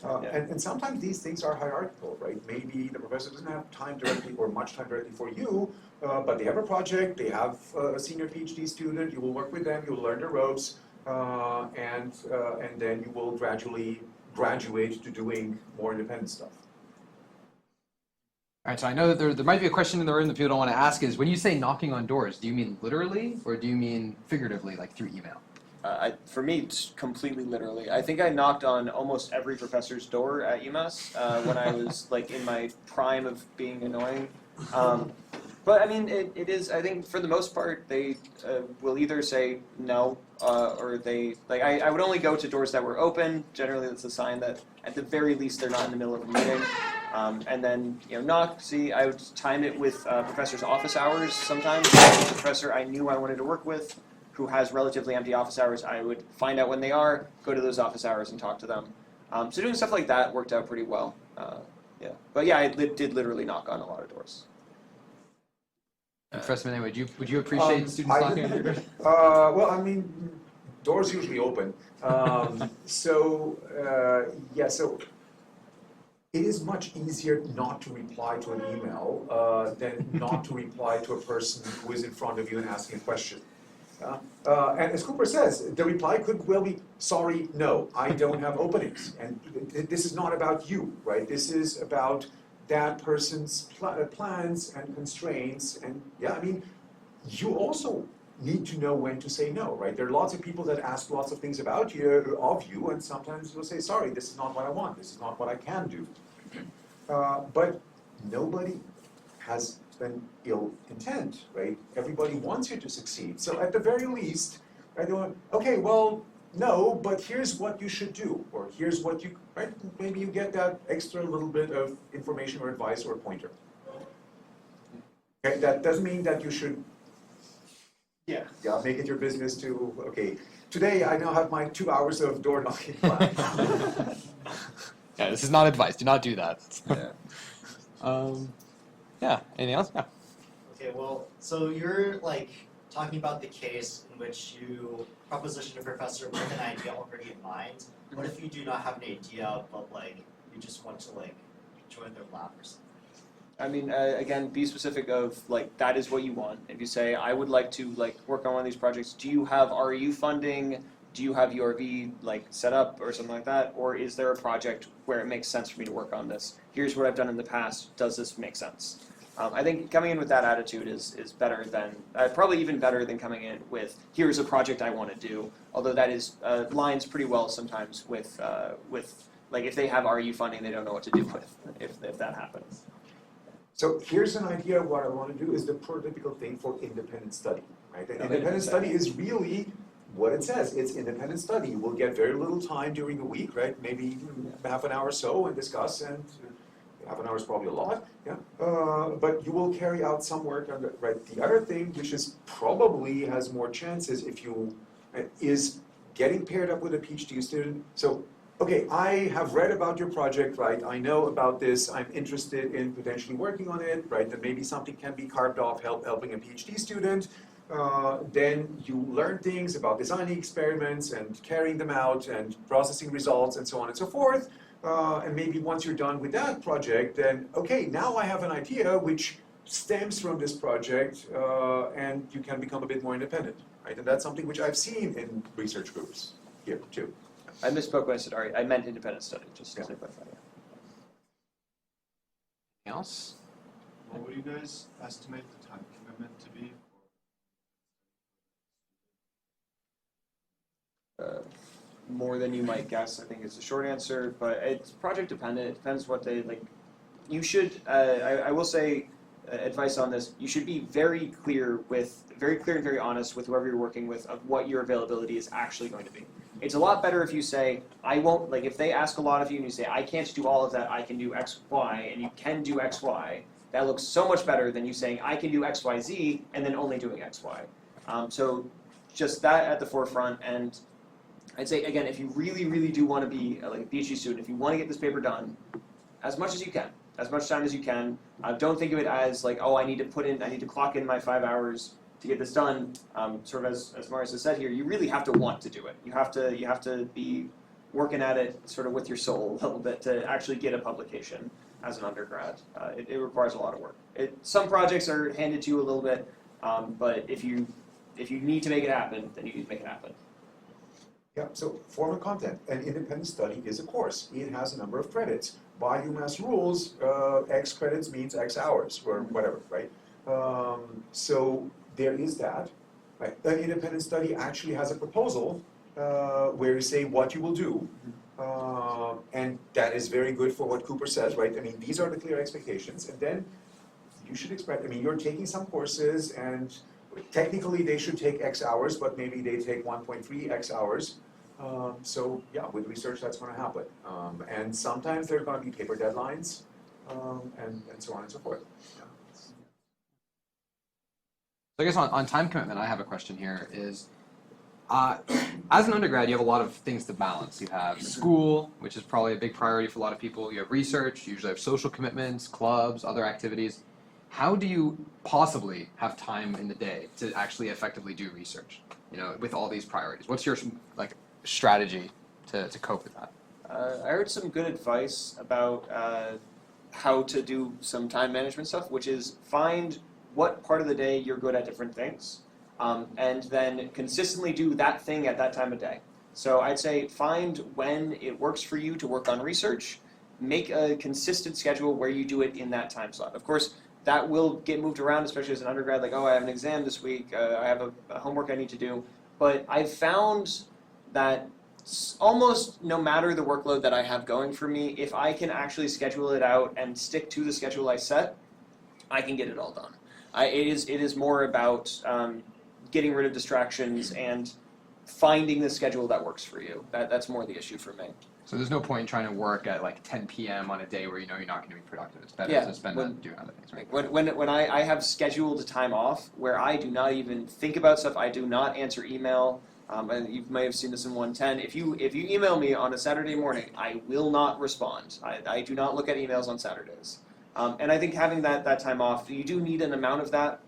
And sometimes these things are hierarchical, right? Maybe the professor doesn't have time directly or much time directly for you, but they have a project, they have a senior PhD student, you will work with them, you'll learn the ropes, and then you will gradually graduate to doing more independent stuff. All right, so I know that there might be a question in the room that people don't want to ask is, when you say knocking on doors, do you mean literally or do you mean figuratively, like through email? For me, it's completely literally. I think I knocked on almost every professor's door at UMass when I was like in my prime of being annoying. But I mean, it is. I think for the most part, they will either say no, or they like. I would only go to doors that were open. Generally, that's a sign that at the very least they're not in the middle of a meeting. And then knock. See, I would time it with professors' office hours. Sometimes if a professor I knew I wanted to work with, who has relatively empty office hours, I would find out when they are, go to those office hours and talk to them. So doing stuff like that worked out pretty well. Yeah, but yeah, I did literally knock on a lot of doors. Professor Minea, would you appreciate students knocking on your doors? Well, I mean, doors usually open. So it is much easier not to reply to an email than not to reply to a person who is in front of you and asking a question. And as Cooper says, the reply could well be, sorry, no, I don't have openings. And this is not about you, right? This is about that person's plans and constraints. And yeah, I mean, you also need to know when to say no, right? There are lots of people that ask lots of things about you, of you, and sometimes you'll say, sorry, this is not what I want. This is not what I can do. But nobody has an ill intent, right? Everybody wants you to succeed. So at the very least, right, okay, well, no, but here's what you should do, or here's what you, right? Maybe you get that extra little bit of information or advice or pointer. Okay, that doesn't mean that you should, yeah, make it your business to, okay, today I now have my 2 hours of door knocking plan. Yeah, this is not advice. Do not do that. Yeah. Yeah. Anything else? Yeah. Okay, well, so you're like talking about the case in which you proposition a professor with an idea already in mind. What if you do not have an idea, but like you just want to like join their lab or something? I mean, again, be specific of like that is what you want. If you say I would like to like work on one of these projects, do you have REU funding? Do you have URV like set up or something like that? Or is there a project where it makes sense for me to work on this? Here's what I've done in the past. Does this make sense? I think coming in with that attitude is better than, probably even better than coming in with, here's a project I want to do. Although that is lines pretty well sometimes with like if they have RU funding, they don't know what to do with if that happens. So here's an idea of what I want to do is the prototypical thing for independent study, right? And independent study is really what it says. It's independent study. You will get very little time during the week, right? Maybe half an hour or so and discuss, and half an hour is probably a lot, yeah. But you will carry out some work on the, right? The other thing, which is probably has more chances if you, is getting paired up with a PhD student. So, okay, I have read about your project, right? I know about this. I'm interested in potentially working on it, right? That maybe something can be carved off helping a PhD student. Then you learn things about designing experiments and carrying them out and processing results and so on and so forth. And maybe once you're done with that project, then, okay, now I have an idea which stems from this project, and you can become a bit more independent, right? And that's something which I've seen in research groups here too. I misspoke when I said I meant independent study, just to clarify. Anything else? What would you guys estimate the time commitment to be? More than you might guess, I think is the short answer, but it's project dependent. It depends what they like. You should, I will say, advice on this, you should be very clear and very honest with whoever you're working with of what your availability is actually going to be. It's a lot better if you say, I won't, like if they ask a lot of you and you say, I can't do all of that, I can do X, Y, and you can do X, Y, that looks so much better than you saying, I can do X, Y, Z, and then only doing X, Y. So just that at the forefront, and I'd say, again, if you really, really do want to be like a PhD student, if you want to get this paper done, as much as you can, as much time as you can, don't think of it as like, oh, I need to clock in my 5 hours to get this done. Sort of as Marius has said here, you really have to want to do it. You have to be working at it sort of with your soul a little bit to actually get a publication as an undergrad. It requires a lot of work. Some projects are handed to you a little bit, but if you need to make it happen, then you need to make it happen. Yeah, so form and content. An independent study is a course. It has a number of credits. By UMass rules, X credits means X hours or whatever, right? So there is that. Right? An independent study actually has a proposal where you say what you will do. And that is very good for what Cooper says, right? I mean, these are the clear expectations. And then you should expect, I mean, you're taking some courses and technically they should take X hours, but maybe they take 1.3 X hours. So yeah, with research that's going to happen. And sometimes there are going to be paper deadlines and so on and so forth. Yeah. So I guess on time commitment, I have a question here is, as an undergrad, you have a lot of things to balance. You have school, which is probably a big priority for a lot of people. You have research, you usually have social commitments, clubs, other activities. How do you possibly have time in the day to actually effectively do research, with all these priorities? What's your strategy to cope with that? I heard some good advice about how to do some time management stuff, which is find what part of the day you're good at different things, and then consistently do that thing at that time of day. So I'd say find when it works for you to work on research, make a consistent schedule where you do it in that time slot. Of course, that will get moved around, especially as an undergrad, like, oh, I have an exam this week, I have a homework I need to do. But I've found that almost no matter the workload that I have going for me, if I can actually schedule it out and stick to the schedule I set, I can get it all done. It is more about getting rid of distractions and finding the schedule that works for you. That's more the issue for me. So there's no point in trying to work at like 10 p.m. on a day where you're not going to be productive. It's better to spend that doing other things, right? When I have scheduled time off where I do not even think about stuff, I do not answer email. And you may have seen this in 110. If you email me on a Saturday morning, I will not respond. I do not look at emails on Saturdays. And I think having that time off, you do need an amount of that.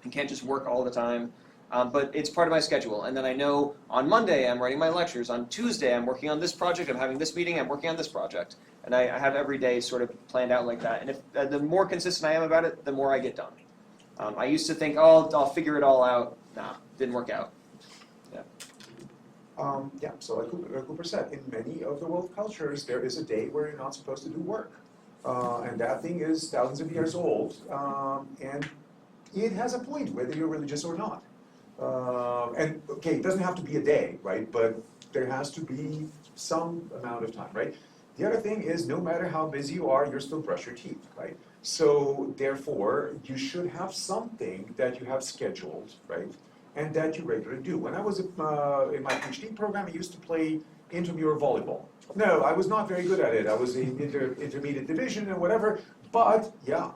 You can't just work all the time. But it's part of my schedule. And then I know on Monday I'm writing my lectures. On Tuesday I'm working on this project. I'm having this meeting. I'm working on this project. And I have every day sort of planned out like that. And if the more consistent I am about it, the more I get done. I used to think, oh, I'll figure it all out. Nah, didn't work out. Yeah. So like Cooper said, in many of the world cultures, there is a day where you're not supposed to do work. And that thing is thousands of years old. And it has a point, whether you're religious or not. And okay, it doesn't have to be a day, right? But there has to be some amount of time, right? The other thing is, no matter how busy you are, you're still brush your teeth, right? So therefore, you should have something that you have scheduled, right? and that you regularly do. When I was in my PhD program, I used to play intramural volleyball. No, I was not very good at it. I was in intermediate division and whatever, but yeah,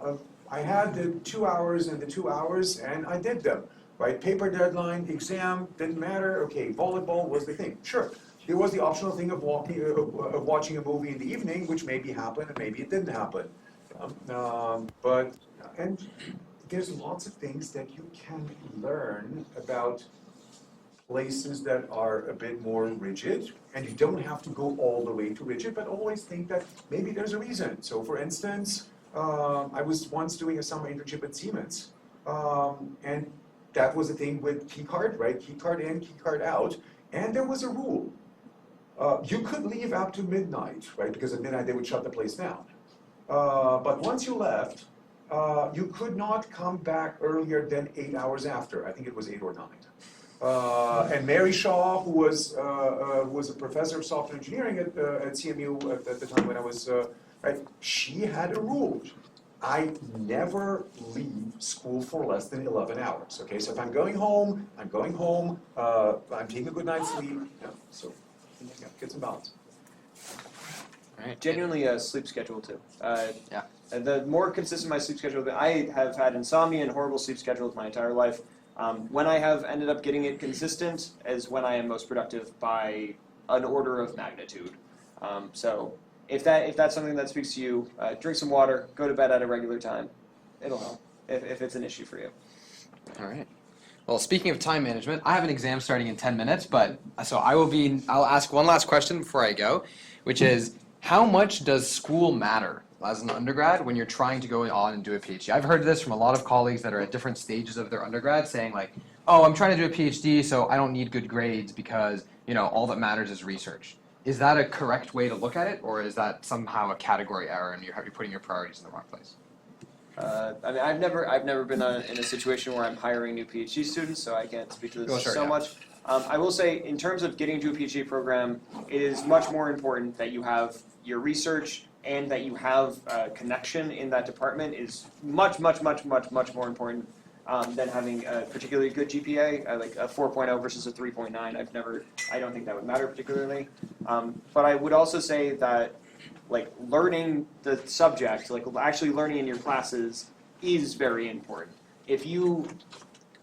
I had the 2 hours and the 2 hours, and I did them. Right, paper deadline, exam, didn't matter. Okay, volleyball was the thing. Sure, there was the optional thing of watching a movie in the evening, which maybe happened and maybe it didn't happen. But there's lots of things that you can learn about places that are a bit more rigid, and you don't have to go all the way to rigid, but always think that maybe there's a reason. So for instance, I was once doing a summer internship at Siemens, and that was the thing with key card, right? Key card in, key card out, and there was a rule. You could leave up to midnight, right? Because at midnight they would shut the place down. But once you left, you could not come back earlier than 8 hours after. I think it was 8 or 9. And Mary Shaw, who was a professor of software engineering at CMU at the time when I was, right, she had a rule. I never leave school for less than 11 hours, okay? So if I'm going home, I'm going home, I'm taking a good night's sleep, yeah, so yeah, get some balance. Right. Genuinely a sleep schedule too. Yeah. The more consistent my sleep schedule, I have had insomnia and horrible sleep schedules my entire life. When I have ended up getting it consistent is when I am most productive by an order of magnitude. So if that's something that speaks to you, drink some water, go to bed at a regular time. It'll help if it's an issue for you. All right. Well, speaking of time management, I have an exam starting in 10 minutes, but so I'll ask one last question before I go, which is, how much does school matter as an undergrad when you're trying to go on and do a PhD? I've heard this from a lot of colleagues that are at different stages of their undergrad saying like, oh, I'm trying to do a PhD, so I don't need good grades because, all that matters is research. Is that a correct way to look at it, or is that somehow a category error and you're putting your priorities in the wrong place? I've never been in a situation where I'm hiring new PhD students, so I can't speak to this much. I will say, in terms of getting to a PhD program, it is much more important that you have your research and that you have a connection in that department is much more important than having a particularly good GPA, like a 4.0 versus a 3.9. I don't think that would matter particularly. But I would also say that like learning the subject, like actually learning in your classes is very important. If you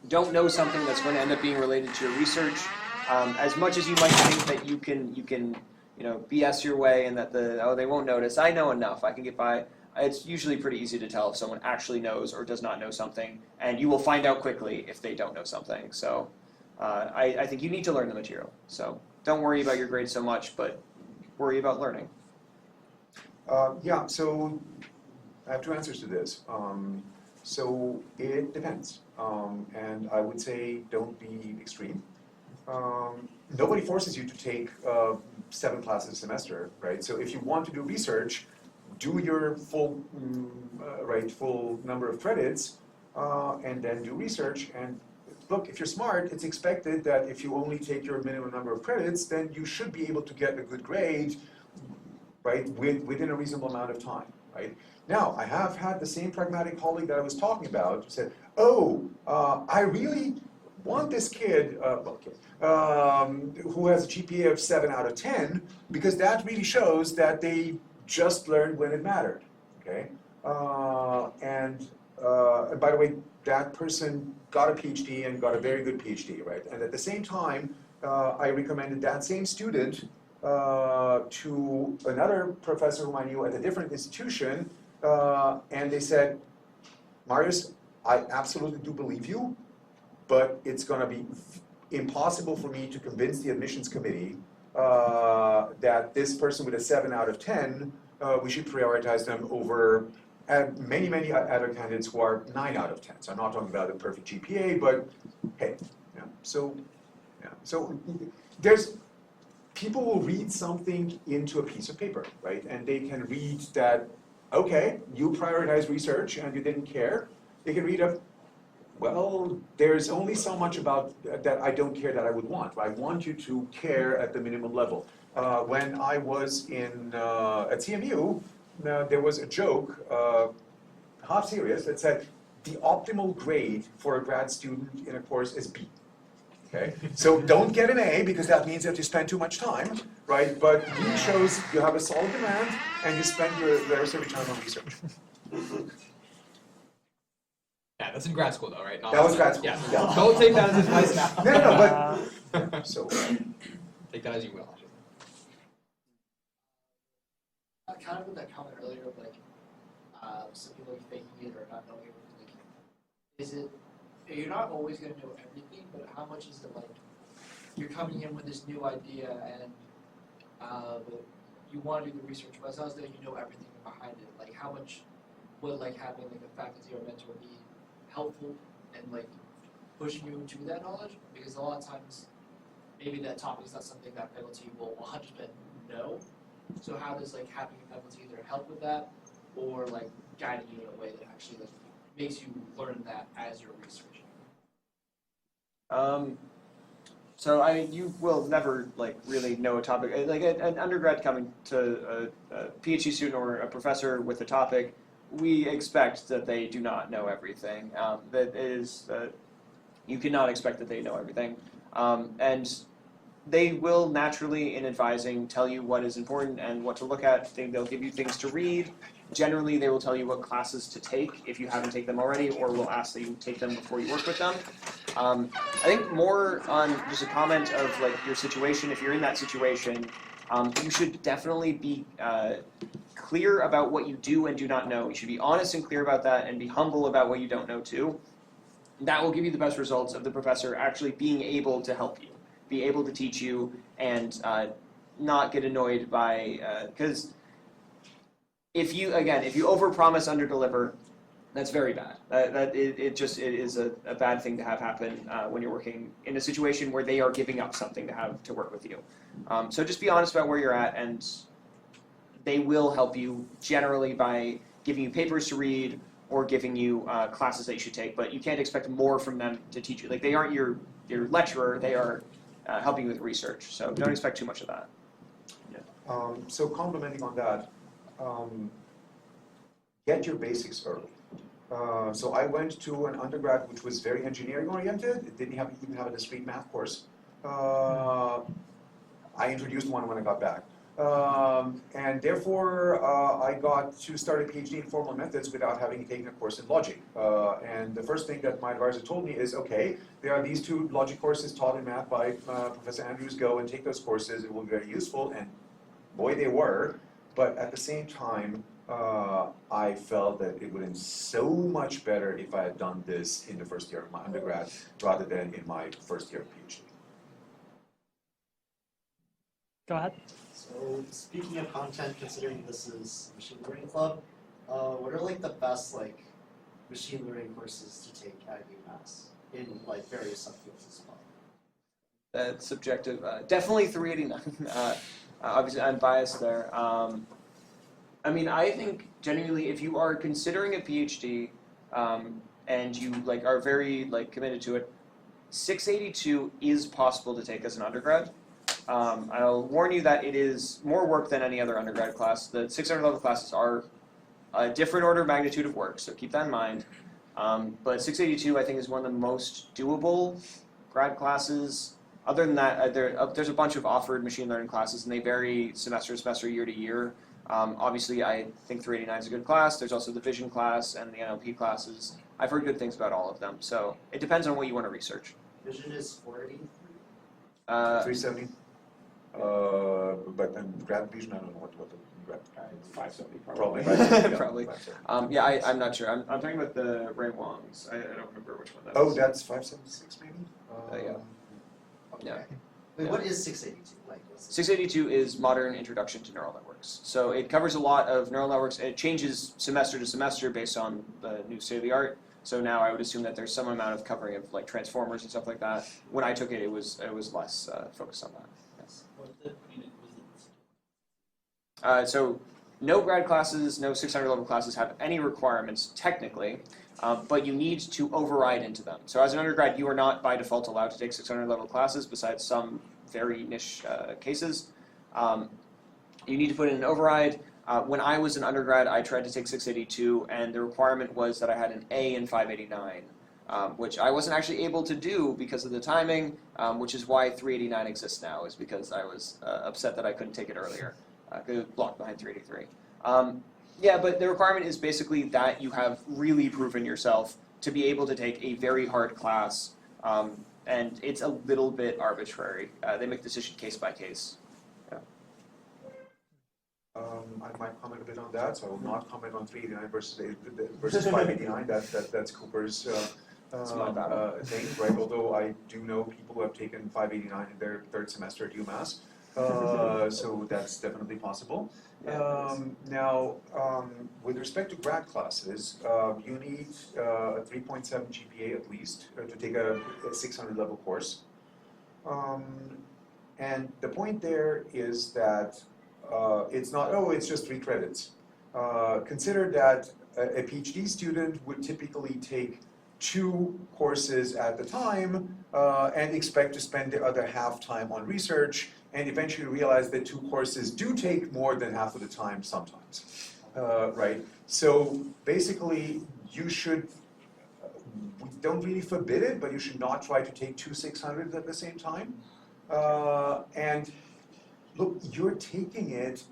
don't know something that's going to end up being related to your research, as much as you might think that you can BS your way and that they won't notice, I know enough, I can get by. It's usually pretty easy to tell if someone actually knows or does not know something, and you will find out quickly if they don't know something. So I think you need to learn the material. So don't worry about your grades so much, but worry about learning. Yeah, so I have two answers to this. So it depends, and I would say don't be extreme. Nobody forces you to take 7 classes a semester, right? So if you want to do research, do your full number of credits, and then do research. And look, if you're smart, it's expected that if you only take your minimum number of credits, then you should be able to get a good grade, right, within a reasonable amount of time, right? Now, I have had the same pragmatic colleague that I was talking about who said, I really want this kid, who has a GPA of 7 out of 10, because that really shows that they just learned when it mattered, okay? And by the way, that person got a PhD and got a very good PhD, right? And at the same time, I recommended that same student to another professor whom I knew at a different institution, and they said, Marius, I absolutely do believe you, but it's going to be impossible for me to convince the admissions committee that this person with a 7 out of 10, we should prioritize them over many other candidates who are 9 out of 10. So I'm not talking about a perfect GPA, but hey, so there's people will read something into a piece of paper, right? And they can read that, okay, you prioritize research and you didn't care. They can read well, there's only so much about that I don't care that I would want. I want you to care at the minimum level. When I was at CMU, there was a joke, half serious, that said the optimal grade for a grad student in a course is B. Okay, so don't get an A because that means that you spend too much time, right? But B shows you have a solid demand and you spend the rest of your time on research. Yeah, that's in grad school though, right? Not That was grad school. Yeah. Yeah. Don't take that as advice now. No, but so Take that as you will. Kind of with that comment earlier of like, some people are faking it or not knowing everything. Like, is it, you're not always going to know everything, but how much is it like, you're coming in with this new idea and you want to do the research, but it's not as though you know everything behind it. Like, how much would like having like a faculty or mentor be helpful and like pushing you to that knowledge? Because a lot of times, maybe that topic is not something that faculty will 100% know. So how does like having a faculty either help with that or like guiding you in a way that actually like makes you learn that as you're researching? So you will never like really know a topic. Like an undergrad coming to a PhD student or a professor with a topic, we expect that they do not know everything. That is, you cannot expect that they know everything, and they will naturally, in advising, tell you what is important and what to look at. They'll give you things to read. Generally, they will tell you what classes to take if you haven't taken them already, or will ask that you take them before you work with them. I think more on just a comment of like your situation. If you're in that situation, you should definitely be clear about what you do and do not know. You should be honest and clear about that, and be humble about what you don't know too. That will give you the best results of the professor actually being able to help you, be able to teach you, and not get annoyed by because if you overpromise, underdeliver, that's very bad. It is a bad thing to have happen when you're working in a situation where they are giving up something to have to work with you. So just be honest about where you're at, and they will help you generally by giving you papers to read or giving you classes that you should take. But you can't expect more from them to teach you. Like they aren't your lecturer; they are helping you with research. So don't expect too much of that. So commenting on that, get your basics early. So I went to an undergrad which was very engineering oriented. It didn't even have a discrete math course. I introduced one when I got back. And therefore, I got to start a PhD in formal methods without having taken a course in logic. And the first thing that my advisor told me is, okay, there are these 2 logic courses taught in math by Professor Andrews. Go and take those courses. It will be very useful. And boy, they were. But at the same time, I felt that it would have been so much better if I had done this in the first year of my undergrad rather than in my first year of PhD. Go ahead. So speaking of content, considering this is machine learning club, what are like the best like machine learning courses to take at UMass in like various subfields as well? That's subjective. Definitely 389. Obviously, I'm biased there. I mean, I think genuinely, if you are considering a PhD and you like are very like committed to it, 682 is possible to take as an undergrad. I'll warn you that it is more work than any other undergrad class. The 600 level classes are a different order of magnitude of work, so keep that in mind. But 682, I think, is one of the most doable grad classes. Other than that, there's a bunch of offered machine learning classes, and they vary semester to semester, year to year. Obviously, I think 389 is a good class. There's also the vision class and the NLP classes. I've heard good things about all of them, so it depends on what you want to research. Vision is 483? 370. But then grad vision, I don't know what the grad. 570 Probably. Probably. 570. Yeah, I'm not sure. I'm talking about the Ray Wongs. I don't remember which one that Oh, is. that's 576 maybe? Yeah. Okay. Yeah. Wait, Yeah. what is 682? Like, what's it? 682 is Modern Introduction to Neural Networks. So it covers a lot of neural networks. It changes semester to semester based on the new state of the art. So now I would assume that there's some amount of covering of like transformers and stuff like that. When I took it, it was less focused on that. Yes. What the prerequisites? So no grad classes, no 600 level classes have any requirements technically, but you need to override into them. So as an undergrad, you are not by default allowed to take 600 level classes besides some very niche cases. You need to put in an override. When I was an undergrad, I tried to take 682, and the requirement was that I had an A in 589. which I wasn't actually able to do because of the timing, which is why 389 exists now, is because I was upset that I couldn't take it earlier. It was blocked behind 383. Yeah, but the requirement is basically that you have really proven yourself to be able to take a very hard class, and it's a little bit arbitrary. They make decision case by case. I might comment a bit on that, so I will not comment on 389 versus 589. That's Cooper's thing, right? Although I do know people who have taken 589 in their third semester at UMass, so that's definitely possible. Now, with respect to grad classes, you need a 3.7 GPA at least to take a 600 level course. And the point there is that it's not, oh, it's just 3 credits. Consider that a PhD student would typically take 2 courses at the time and expect to spend the other half time on research, and eventually realize that 2 courses do take more than half of the time sometimes, right? So basically, you should, we don't really forbid it, but you should not try to take 2 600s at the same time. And look, you're taking it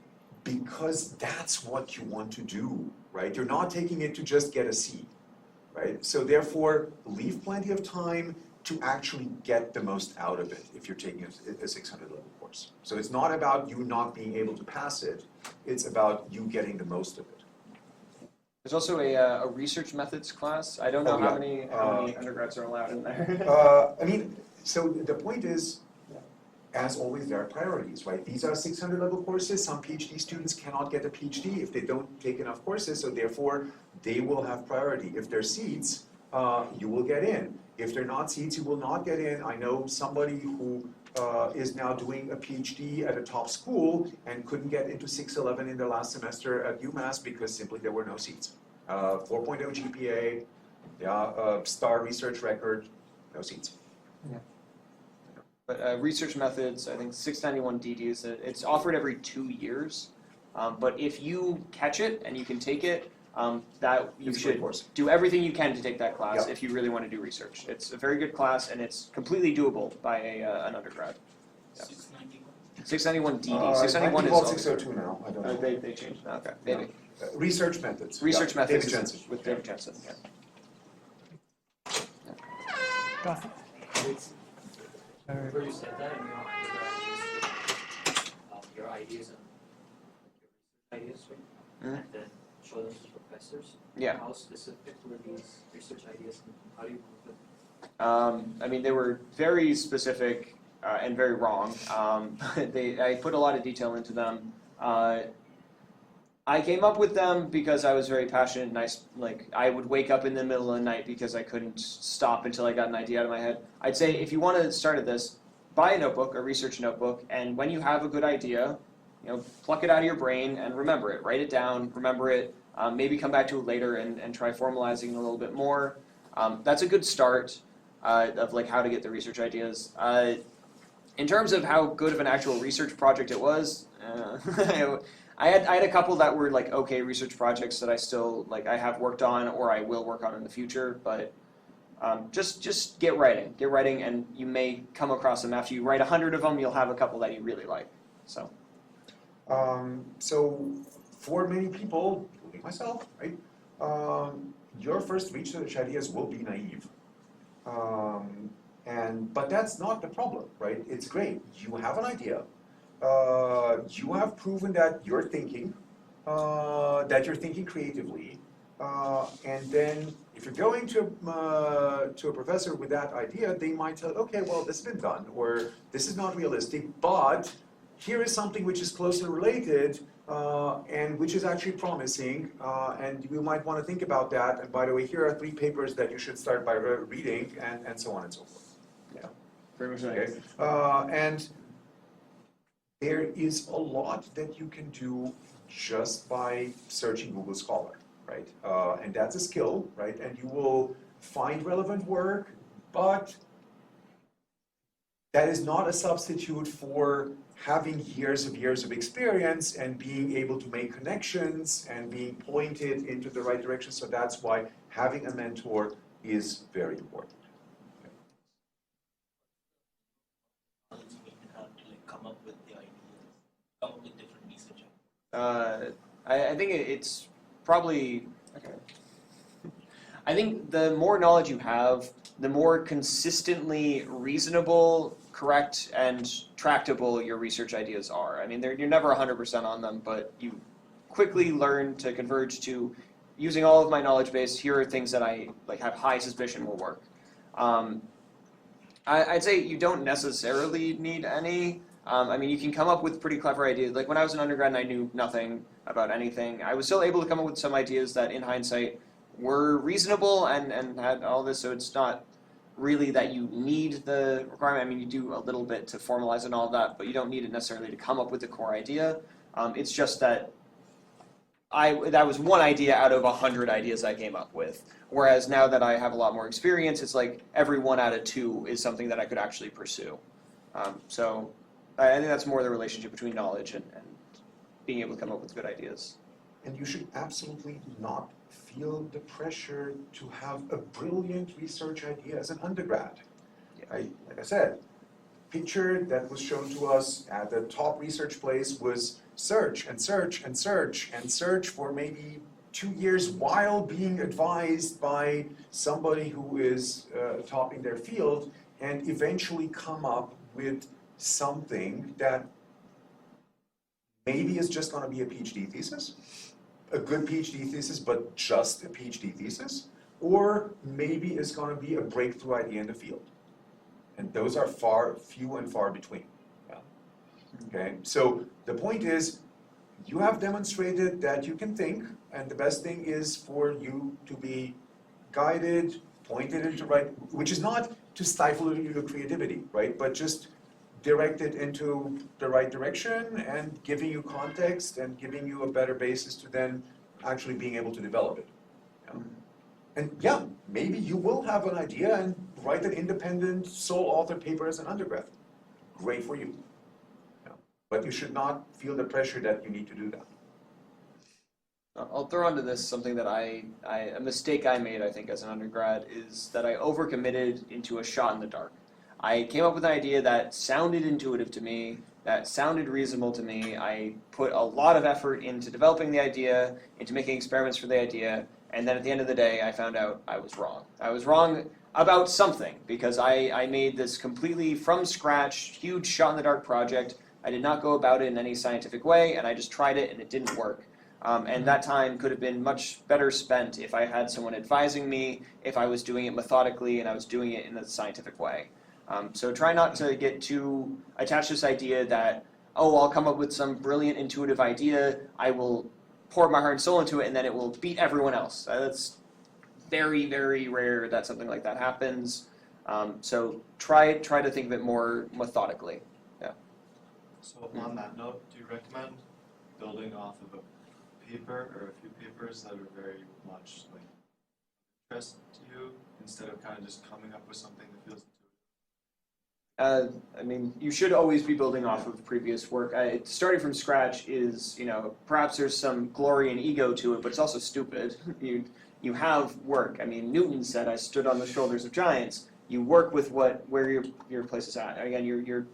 because that's what you want to do, right? You're not taking it to just get a C, right? So therefore, leave plenty of time to actually get the most out of it if you're taking a 600 level course. So it's not about you not being able to pass it, it's about you getting the most of it. There's also a research methods class. I don't know how many undergrads are allowed in there. I mean, so the point is, as always, there are priorities, right? These are 600 level courses. Some PhD students cannot get a PhD if they don't take enough courses, so therefore they will have priority. If there's seats, you will get in. If there are not seats, you will not get in. I know somebody who is now doing a PhD at a top school and couldn't get into 611 in their last semester at UMass because simply there were no seats. 4.0 GPA, star research record, no seats. Yeah. But research methods, I think 691 DD it's offered every 2 years. But if you catch it and you can take it, that you should do everything you can to take that class if you really want to do research. It's a very good class and it's completely doable by an undergrad. Yeah. 691 DD. 691 is called 602 now. I don't know. They changed it. Okay, maybe. Research methods. Research methods David Jensen. with David Jensen. Yeah. Where you said that in your undergrad, your ideas and your research ideas, right? And then show them to professors. Yeah. How specific were these research ideas and how do you work with them? I mean, they were very specific and very wrong. I put a lot of detail into them. I came up with them because I was very passionate and I would wake up in the middle of the night because I couldn't stop until I got an idea out of my head. I'd say if you want to start at this, buy a notebook, a research notebook, and when you have a good idea, pluck it out of your brain and remember it. Write it down, remember it, maybe come back to it later and try formalizing it a little bit more. That's a good start of how to get the research ideas. In terms of how good of an actual research project it was, I had a couple that were okay research projects that I still I have worked on or I will work on in the future, but just get writing, and you may come across them. After you write 100 of them, you'll have a couple that you really like. So for many people, including myself, right, your first research ideas will be naive. But that's not the problem, right? It's great. You have an idea. You have proven that you're thinking creatively, and then if you're going to a professor with that idea, they might tell, okay, well, this has been done, or this is not realistic, but here is something which is closely related, and which is actually promising, and you might want to think about that, and by the way, here are 3 papers that you should start by reading, and so on and so forth. yeah, very much Okay, and there is a lot that you can do just by searching Google Scholar, right? And that's a skill, right? And you will find relevant work, but that is not a substitute for having years of experience and being able to make connections and being pointed into the right direction. So that's why having a mentor is very important. Knowledge you need to have to like come up with the ideas, come up with different research. I think it's probably okay. I think the more knowledge you have, the more consistently reasonable, correct, and tractable your research ideas are. I mean, you're never 100% on them, but you quickly learn to converge to using all of my knowledge base. Here are things that I like have high suspicion will work. I'd say you don't necessarily need any. I mean, you can come up with pretty clever ideas. Like when I was an undergrad and I knew nothing about anything, I was still able to come up with some ideas that, in hindsight, were reasonable and had all this. So it's not really that you need the requirement. I mean, you do a little bit to formalize and all of that, but you don't need it necessarily to come up with the core idea. It's just that that was one idea out of 100 ideas I came up with. Whereas now that I have a lot more experience, it's like every 1 out of 2 is something that I could actually pursue. So I think that's more the relationship between knowledge and being able to come up with good ideas. And you should absolutely not feel the pressure to have a brilliant research idea as an undergrad. Yeah. Like I said, picture that was shown to us at the top research place was search and search and search and search for maybe 2 years while being advised by somebody who is topping their field, and eventually come up with something that maybe is just going to be a PhD thesis, a good PhD thesis, but just a PhD thesis, or maybe it's going to be a breakthrough idea in the field. And those are few and far between. Yeah. Okay, so the point is, you have demonstrated that you can think, and the best thing is for you to be guided, pointed into right, which is not to stifle your creativity, right, but just direct it into the right direction and giving you context and giving you a better basis to then actually being able to develop it. Yeah. And yeah, maybe you will have an idea and write an independent sole author paper as an undergrad. Great for you. Yeah. But you should not feel the pressure that you need to do that. I'll throw onto this something that a mistake I made, I think, as an undergrad, is that I overcommitted into a shot in the dark. I came up with an idea that sounded intuitive to me, that sounded reasonable to me. I put a lot of effort into developing the idea, into making experiments for the idea, and then at the end of the day, I found out I was wrong. I was wrong about something, because I made this completely from scratch, huge shot-in-the-dark project. I did not go about it in any scientific way, and I just tried it, and it didn't work. And that time could have been much better spent if I had someone advising me, if I was doing it methodically, and I was doing it in a scientific way. So try not to get too attached to this idea that, oh, I'll come up with some brilliant intuitive idea, I will pour my heart and soul into it, and then it will beat everyone else. That's very, very rare that something like that happens. So try to think of it more methodically. Yeah. So on that note, do you recommend building off of a paper or a few papers that are very much like interest to you, instead of kind of just coming up with something that feels intuitive? I mean, you should always be building off of previous work. Starting from scratch is, perhaps there's some glory and ego to it, but it's also stupid. You have work. I mean, Newton said, "I stood on the shoulders of giants." You work with where your place is at. Again, you're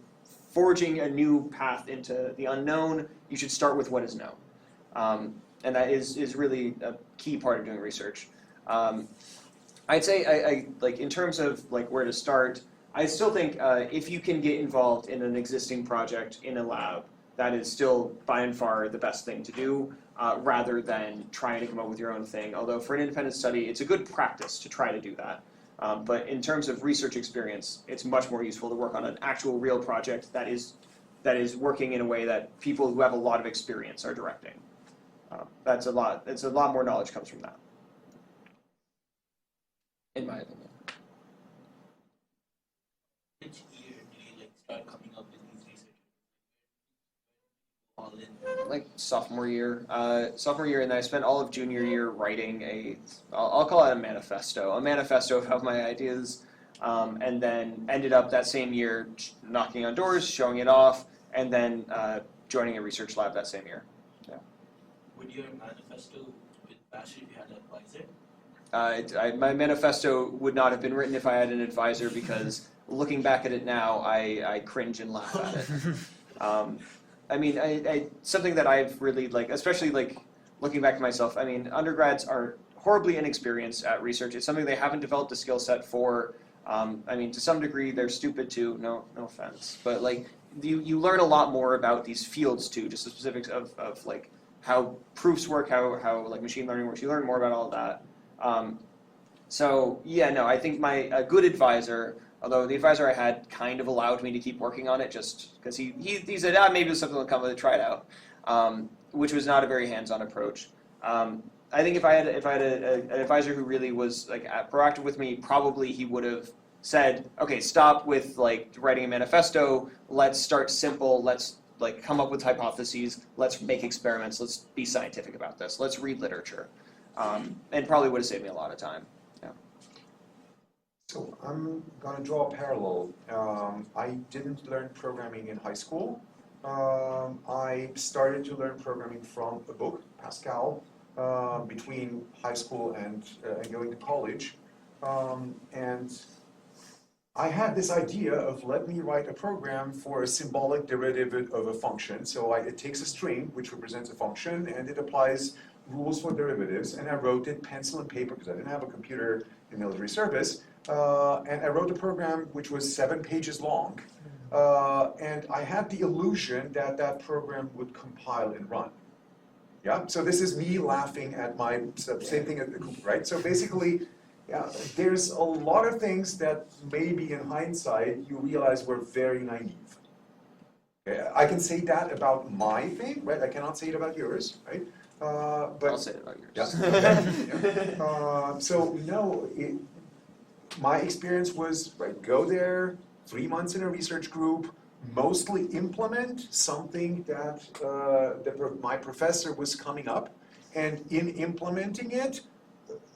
forging a new path into the unknown. You should start with what is known, and that is really a key part of doing research. I'd say, I like in terms of like where to start. I still think if you can get involved in an existing project in a lab, that is still by and far the best thing to do, rather than trying to come up with your own thing. Although for an independent study, it's a good practice to try to do that. But in terms of research experience, it's much more useful to work on an actual real project that is working in a way that people who have a lot of experience are directing. It's a lot more knowledge comes from that, in my opinion. Which year do you like start coming up with these research? All in. Like sophomore year, and then I spent all of junior year writing I'll call it a manifesto of my ideas, and then ended up that same year knocking on doors, showing it off, and then joining a research lab that same year. Yeah. Would your manifesto with passion if you had an advisor? My manifesto would not have been written if I had an advisor, because looking back at it now, I cringe and laugh at it. I mean, something that I've really especially looking back at myself. I mean, undergrads are horribly inexperienced at research. It's something they haven't developed a skill set for. I mean, to some degree, they're stupid too. No offense, but you learn a lot more about these fields too, just the specifics of how proofs work, how machine learning works. You learn more about all of that. So yeah, no, I think a good advisor, although the advisor I had kind of allowed me to keep working on it just because he said, maybe it's something will come with it, try it out, which was not a very hands-on approach. I think if I had an advisor who really was proactive with me, probably he would have said, okay, stop with writing a manifesto. Let's start simple. Let's come up with hypotheses. Let's make experiments. Let's be scientific about this. Let's read literature, and probably would have saved me a lot of time. Yeah. So I'm going to draw a parallel. I didn't learn programming in high school. I started to learn programming from a book, Pascal, between high school and going to college. And I had this idea of let me write a program for a symbolic derivative of a function. So it takes a string, which represents a function, and it applies rules for derivatives. And I wrote it pencil and paper because I didn't have a computer in military service. And I wrote a program which was 7 pages long. And I had the illusion that that program would compile and run. Yeah, so this is me laughing at my same thing at the Cooper, right? So basically, yeah, there's a lot of things that maybe in hindsight you realize were very naive. Okay, I can say that about my thing, right? I cannot say it about yours, right? But I'll say it about yours. Yeah. So no, my experience was go there, 3 months in a research group, mostly implement something that my professor was coming up, and in implementing it,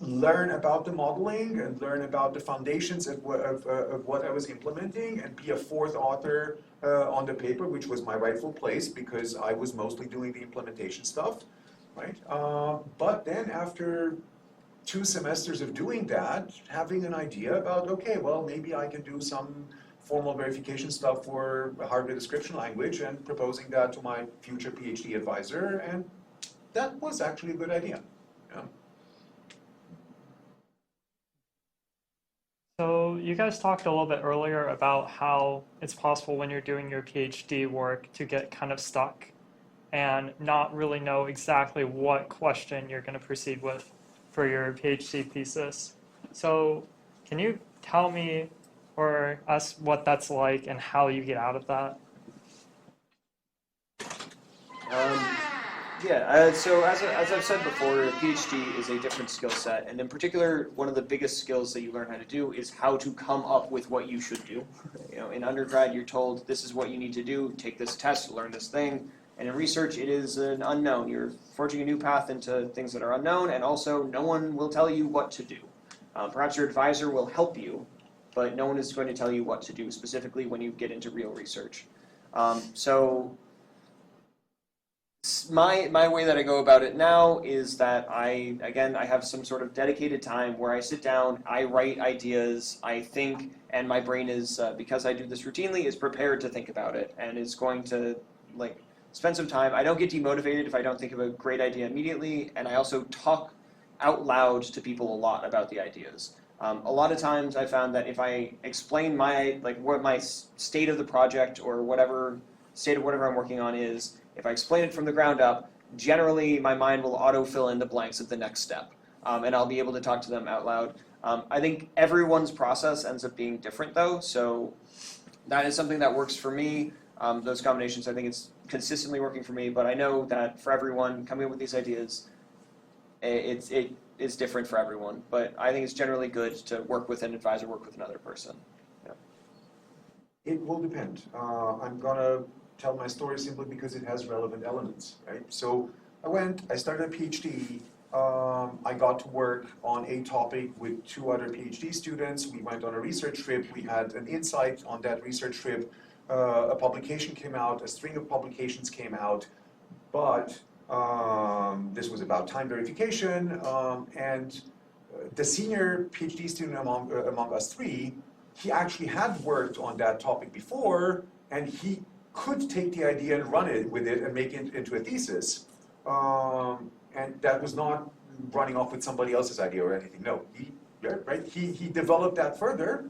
learn about the modeling and learn about the foundations of what I was implementing, and be a fourth author on the paper, which was my rightful place because I was mostly doing the implementation stuff, right? But then after 2 semesters of doing that, having an idea about, okay, well, maybe I can do some formal verification stuff for a hardware description language, and proposing that to my future PhD advisor, and that was actually a good idea. Yeah. So you guys talked a little bit earlier about how it's possible when you're doing your PhD work to get kind of stuck and not really know exactly what question you're going to proceed with for your PhD thesis. So can you tell me or us what that's like and how you get out of that? So as I've said before, a PhD is a different skill set, and in particular, one of the biggest skills that you learn how to do is how to come up with what you should do. In undergrad, you're told this is what you need to do, take this test, learn this thing, and in research, it is an unknown. You're forging a new path into things that are unknown, and also no one will tell you what to do. Perhaps your advisor will help you, but no one is going to tell you what to do, specifically when you get into real research. So my way that I go about it now is that I have some sort of dedicated time where I sit down, I write ideas, I think, and my brain is, because I do this routinely, is prepared to think about it, and is going to spend some time. I don't get demotivated if I don't think of a great idea immediately, and I also talk out loud to people a lot about the ideas. A lot of times I found that if I explain what my state of the project or whatever state of whatever I'm working on is, if I explain it from the ground up, generally my mind will auto-fill in the blanks of the next step, and I'll be able to talk to them out loud. I think everyone's process ends up being different though, so that is something that works for me. Those combinations, I think it's consistently working for me, but I know that for everyone coming up with these ideas, it is different for everyone, but I think it's generally good to work with an advisor, work with another person. Yeah. It will depend. I'm gonna tell my story simply because it has relevant elements, right? So I started a PhD, I got to work on a topic with 2 other PhD students. We went on a research trip, we had an insight on that research trip, a publication came out, a string of publications came out, but this was about time verification, and the senior PhD student among us three, he actually had worked on that topic before, and he could take the idea and run it with it and make it into a thesis. And that was not running off with somebody else's idea or anything. No, he developed that further,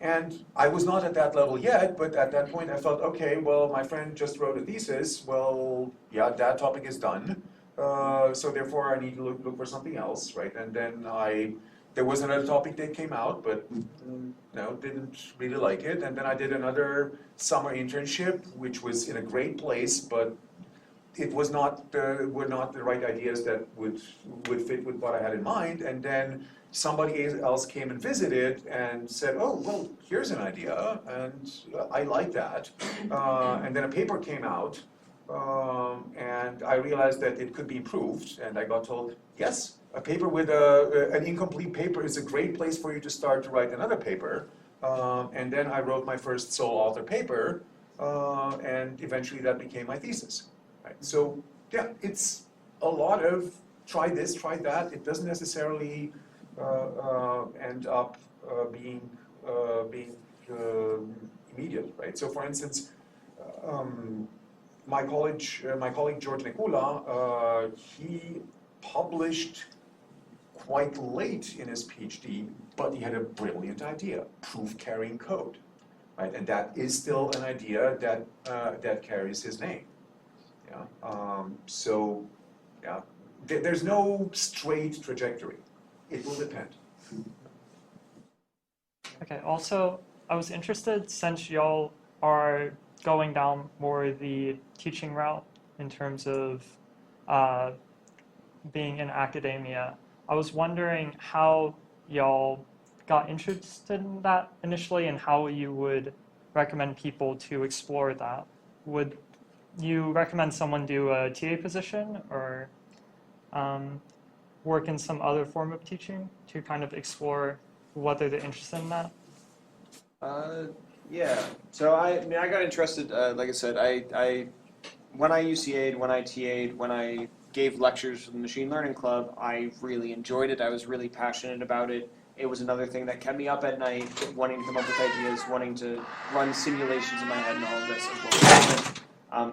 and I was not at that level yet, but at that point I felt, okay, well, my friend just wrote a thesis, well, yeah, that topic is done, so therefore I need to look for something else, right? And then there was another topic that came out, but no, didn't really like it, and then I did another summer internship, which was in a great place, but it was were not the right ideas that would fit with what I had in mind, and then somebody else came and visited and said, oh, well, here's an idea, and I like that. And then a paper came out, and I realized that it could be improved, and I got told, yes, a paper with an incomplete paper is a great place for you to start to write another paper. And then I wrote my first sole author paper, and eventually that became my thesis. Right? So yeah, it's a lot of try this, try that. It doesn't necessarily end up being immediate, right? So for instance, my colleague George Nekula, he published quite late in his PhD, but he had a brilliant idea: proof-carrying code, right? And that is still an idea that carries his name. Yeah. So, yeah, there's no straight trajectory. It will depend. Okay, also, I was interested, since y'all are going down more the teaching route in terms of being in academia, I was wondering how y'all got interested in that initially and how you would recommend people to explore that. Would you recommend someone do a TA position or work in some other form of teaching to kind of explore whether they're interested in that? Yeah. So I got interested. Like I said, when I UCA'd, when I TA'd, when I gave lectures for the Machine Learning Club, I really enjoyed it. I was really passionate about it. It was another thing that kept me up at night, wanting to come up with ideas, wanting to run simulations in my head and all of this.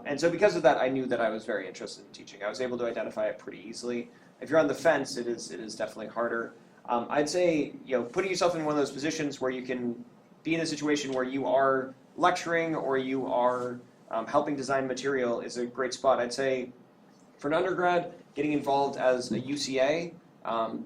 And so because of that, I knew that I was very interested in teaching. I was able to identify it pretty easily. If you're on the fence, it is definitely harder. I'd say, putting yourself in one of those positions where you can be in a situation where you are lecturing or you are helping design material is a great spot. I'd say for an undergrad, getting involved as a UCA,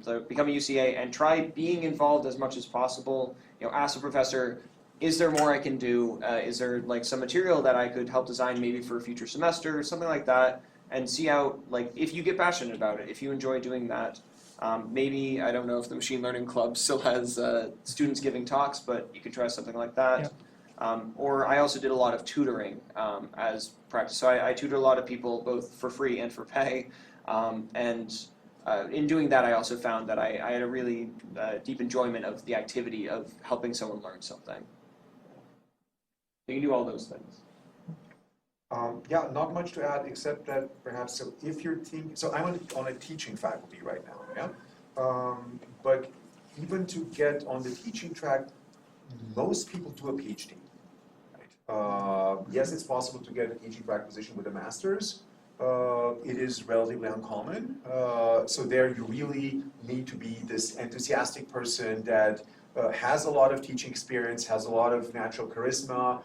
so become a UCA and try being involved as much as possible. Ask the professor, is there more I can do? Is there like some material that I could help design maybe for a future semester or something like that? And see out, like, if you get passionate about it, if you enjoy doing that. Maybe, I don't know if the Machine Learning Club still has students giving talks, but you could try something like that. Yeah. Or I also did a lot of tutoring as practice. So I tutor a lot of people both for free and for pay. And in doing that, I also found that I had a really deep enjoyment of the activity of helping someone learn something. You can do all those things. Yeah, not much to add except that perhaps, so if you're so I'm on a teaching faculty right now, yeah? But even to get on the teaching track, most people do a PhD, right? Yes, it's possible to get a teaching track position with a master's. It is relatively uncommon. So there you really need to be this enthusiastic person that has a lot of teaching experience, has a lot of natural charisma,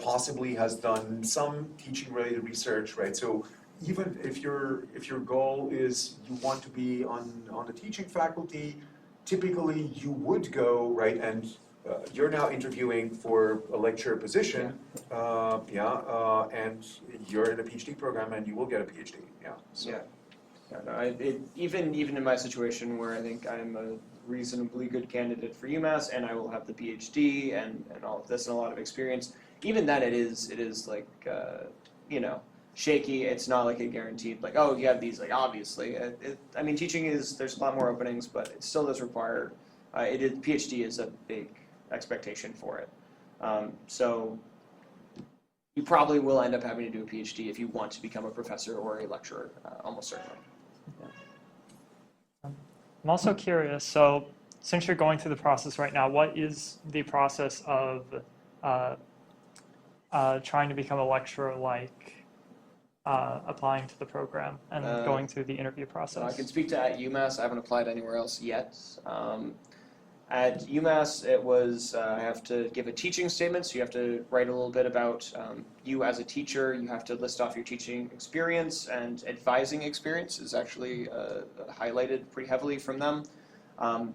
possibly has done some teaching-related research, right? So even if your goal is you want to be on the teaching faculty, typically you would go, right, and you're now interviewing for a lecturer position, and you're in a PhD program and you will get a PhD, yeah. So. Yeah. Even in my situation where I think I'm a reasonably good candidate for UMass and I will have the PhD and all of this and a lot of experience, even then it is like, shaky. It's not like a guaranteed, like, oh, you have these, like, obviously. I mean, teaching there's a lot more openings, but it still does require, PhD is a big expectation for it. So you probably will end up having to do a PhD if you want to become a professor or a lecturer, almost certainly. Yeah. I'm also curious, so since you're going through the process right now, what is the process of uh, trying to become a lecturer like applying to the program and going through the interview So process? I can speak to at UMass. I haven't applied anywhere else yet. At UMass, it was I have to give a teaching statement, so you have to write a little bit about you as a teacher. You have to list off your teaching experience, and advising experience is actually highlighted pretty heavily from them.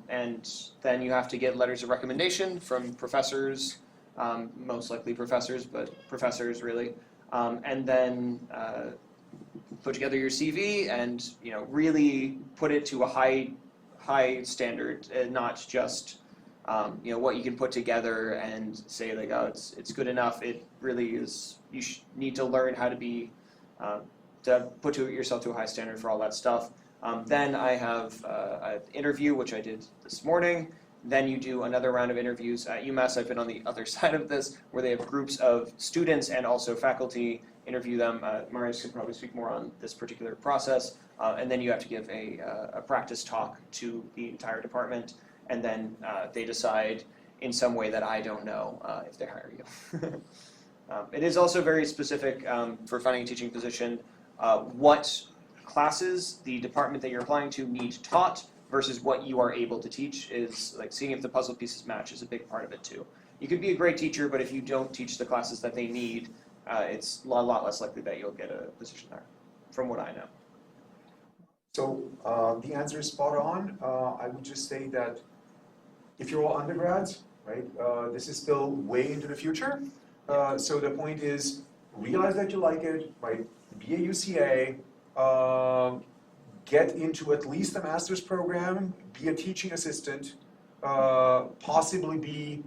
And then you have to get letters of recommendation from professors, most likely professors, but professors really. And then put together your CV and really put it to a high standard, and not just what you can put together and say like, oh, it's good enough. It really is. You need to learn how to be to put yourself to a high standard for all that stuff. Then I have an interview, which I did this morning. Then you do another round of interviews. At UMass, I've been on the other side of this, where they have groups of students and also faculty interview them. Marius can probably speak more on this particular process. And then you have to give a practice talk to the entire department, and then they decide in some way that I don't know if they hire you. It is also very specific for finding a teaching position, what classes the department that you're applying to need taught versus what you are able to teach. Is like seeing if the puzzle pieces match is a big part of it too. You could be a great teacher, but if you don't teach the classes that they need, it's a lot less likely that you'll get a position there, from what I know. So the answer is spot on. I would just say that if you're all undergrads, right, this is still way into the future. So the point is, realize that you like it, right? Be a UCA, get into at least a master's program, be a teaching assistant, possibly be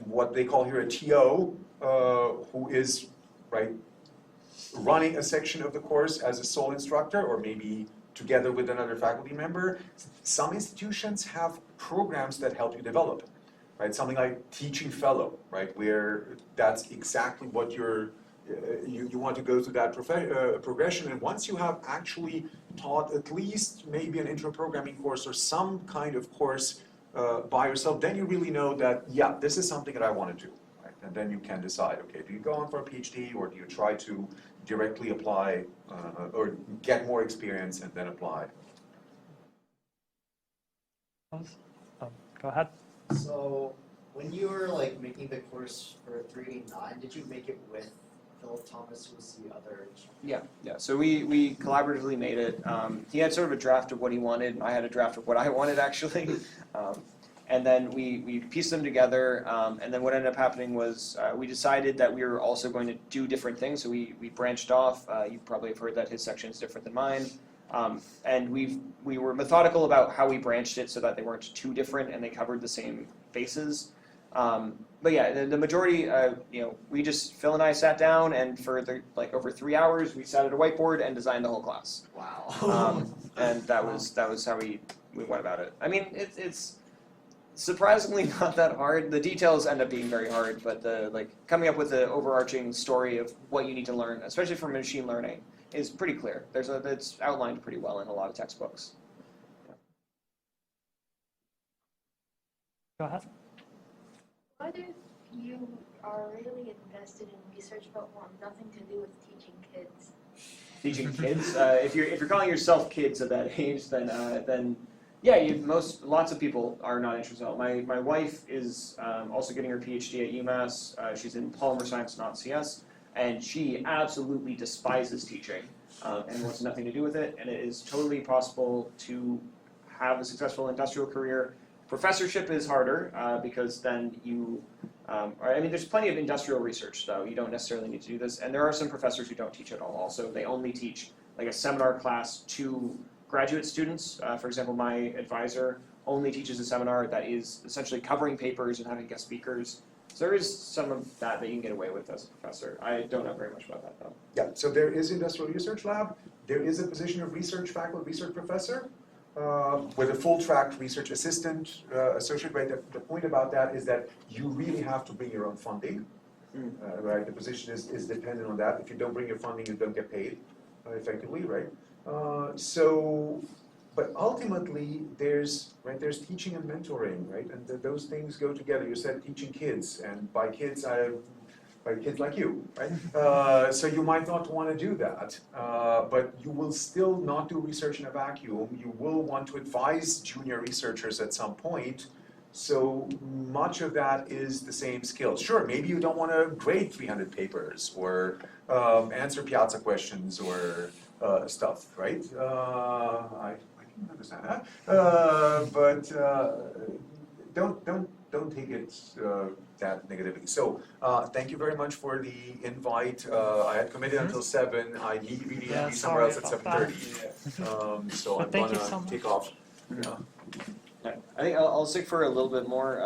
what they call here a TO, who is, right, running a section of the course as a sole instructor, or maybe together with another faculty member. Some institutions have programs that help you develop, right? Something like teaching fellow, right? Where that's exactly what you want to go through that progression. And once you have actually taught at least maybe an intro programming course or some kind of course by yourself, then you really know that, yeah, this is something that I want to do. Right? And then you can decide, okay, do you go on for a PhD, or do you try to directly apply or get more experience and then apply? Go ahead. So when you were like making the course for 389, did you make it with Philip Thomas, who was the other instructor? Yeah. So we collaboratively made it. He had sort of a draft of what he wanted, and I had a draft of what I wanted actually. And then we pieced them together, and then what ended up happening was we decided that we were also going to do different things, so we branched off. You probably have heard that his section is different than mine. And we were methodical about how we branched it so that they weren't too different and they covered the same bases. But yeah, the majority, we just, Phil and I sat down, and for over 3 hours, we sat at a whiteboard and designed the whole class. Wow. And that was how we went about it. I mean, it's surprisingly not that hard. The details end up being very hard, but coming up with the overarching story of what you need to learn, especially for machine learning, is pretty clear. It's outlined pretty well in a lot of textbooks. Go ahead. What if you are really invested in research but want nothing to do with teaching kids? Teaching kids, if you're calling yourself kids at that age, then yeah, lots of people are not interested at all. My wife is also getting her PhD at UMass. She's in polymer science, not CS, and she absolutely despises teaching and wants nothing to do with it. And it is totally possible to have a successful industrial career. Professorship is harder because then there's plenty of industrial research, though. You don't necessarily need to do this. And there are some professors who don't teach at all. Also, they only teach like a seminar class to graduate students. For example, my advisor only teaches a seminar that is essentially covering papers and having guest speakers. So there is some of that you can get away with as a professor. I don't know very much about that, though. Yeah, so there is industrial research lab. There is a position of research faculty, research professor, with a full track research assistant associate. Right. The point about that is that you really have to bring your own funding. Right. The position is dependent on that. If you don't bring your funding, you don't get paid effectively. Right. So but ultimately, there's teaching and mentoring, right? And those things go together. You said teaching kids, and by kids like you, right? So you might not want to do that, but you will still not do research in a vacuum. You will want to advise junior researchers at some point. So much of that is the same skills. Sure, maybe you don't want to grade 300 papers or answer Piazza questions or stuff, right? I can understand that, but don't take it that negatively. So thank you very much for the invite. I had committed until 7. I need really to be somewhere else at 7:30. So But I'm thank you gonna so much. take off. Yeah. I think I'll stick for a little bit more.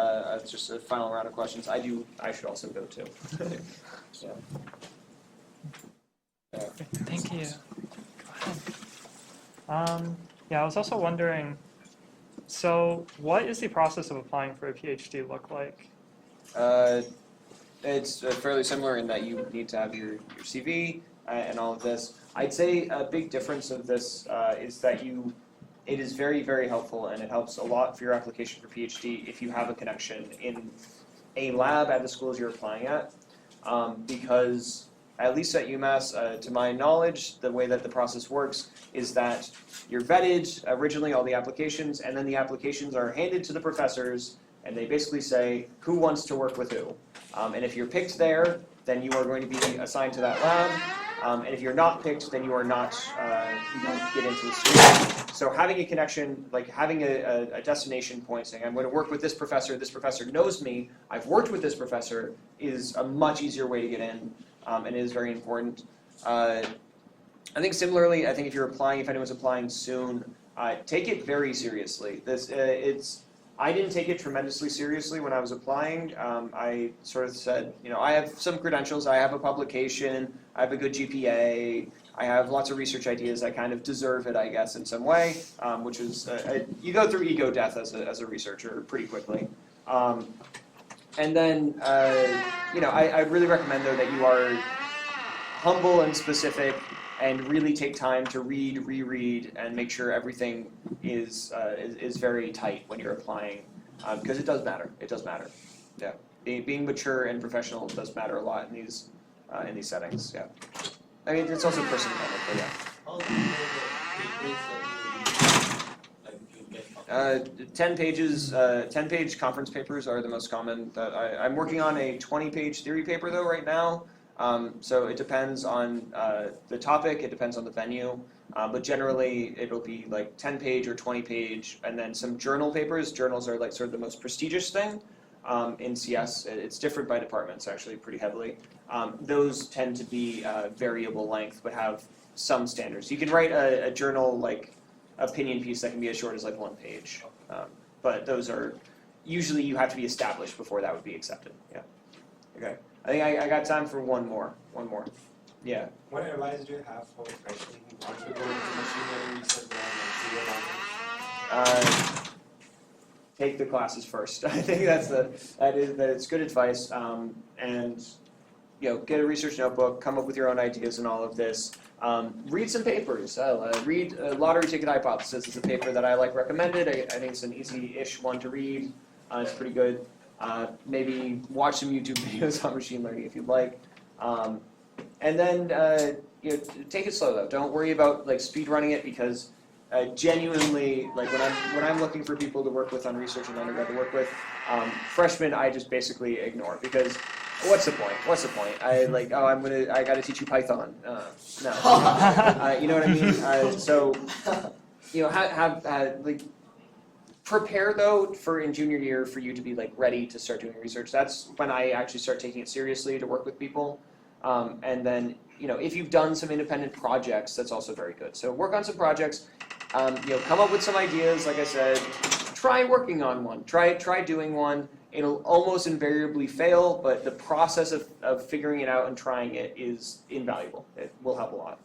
Just a final round of questions. I should also go too. So. Thank you. Go ahead. Yeah, I was also wondering, so what is the process of applying for a PhD look like? It's fairly similar in that you need to have your CV and all of this. I'd say a big difference of this is that it is very, very helpful, and it helps a lot for your application for PhD if you have a connection in a lab at the schools you're applying at, because at least at UMass, to my knowledge, the way that the process works is that you're vetted originally, all the applications, and then the applications are handed to the professors, and they basically say who wants to work with who. And if you're picked there, then you are going to be assigned to that lab. And if you're not picked, then you are not, you don't get into the school. So having a connection, like having a destination point, saying I'm going to work with this professor knows me, I've worked with this professor, is a much easier way to get in, and it is very important. I think similarly, if you're applying, if anyone's applying soon, take it very seriously. I didn't take it tremendously seriously when I was applying. I sort of said, I have some credentials, I have a publication, I have a good GPA, I have lots of research ideas, I kind of deserve it, I guess, in some way, which is, you go through ego death as a researcher pretty quickly. And then, I really recommend, though, that you are humble and specific and really take time to read, reread, and make sure everything is very tight when you're applying, because it does matter. It does matter. Yeah, being mature and professional does matter a lot in these settings. Yeah, I mean it's also personal, but yeah. How do you know the papers that you get? 10 pages, 10-page conference papers are the most common. I'm working on a 20-page theory paper though right now. So it depends on the topic, it depends on the venue, but generally it'll be like 10-page or 20-page, and then some journal papers. Journals are like sort of the most prestigious thing in CS. It's different by departments actually pretty heavily. Those tend to be variable length, but have some standards. You can write a journal like opinion piece that can be as short as like 1 page, but those are usually you have to be established before that would be accepted. Yeah. Okay. I think I got time for one more. Yeah. What advice do you have for freshmen who want to go into machine learning research and Take the classes first. I think it's good advice. And get a research notebook, come up with your own ideas and all of this. Read some papers. Read Lottery Ticket Hypothesis. It's a paper that I like recommended. I think it's an easy-ish one to read. It's pretty good. Maybe watch some YouTube videos on machine learning if you'd like, and then take it slow though. Don't worry about like speed running it, because genuinely, like when I'm looking for people to work with on research and undergrad to work with, freshmen I just basically ignore, because what's the point? I got to teach you Python. No, you know what I mean. So have prepare though for in junior year for you to be like ready to start doing research. That's when I actually start taking it seriously to work with people. And then if you've done some independent projects, that's also very good. So work on some projects. Come up with some ideas. Like I said, try working on one. Try doing one. It'll almost invariably fail, but the process of figuring it out and trying it is invaluable. It will help a lot.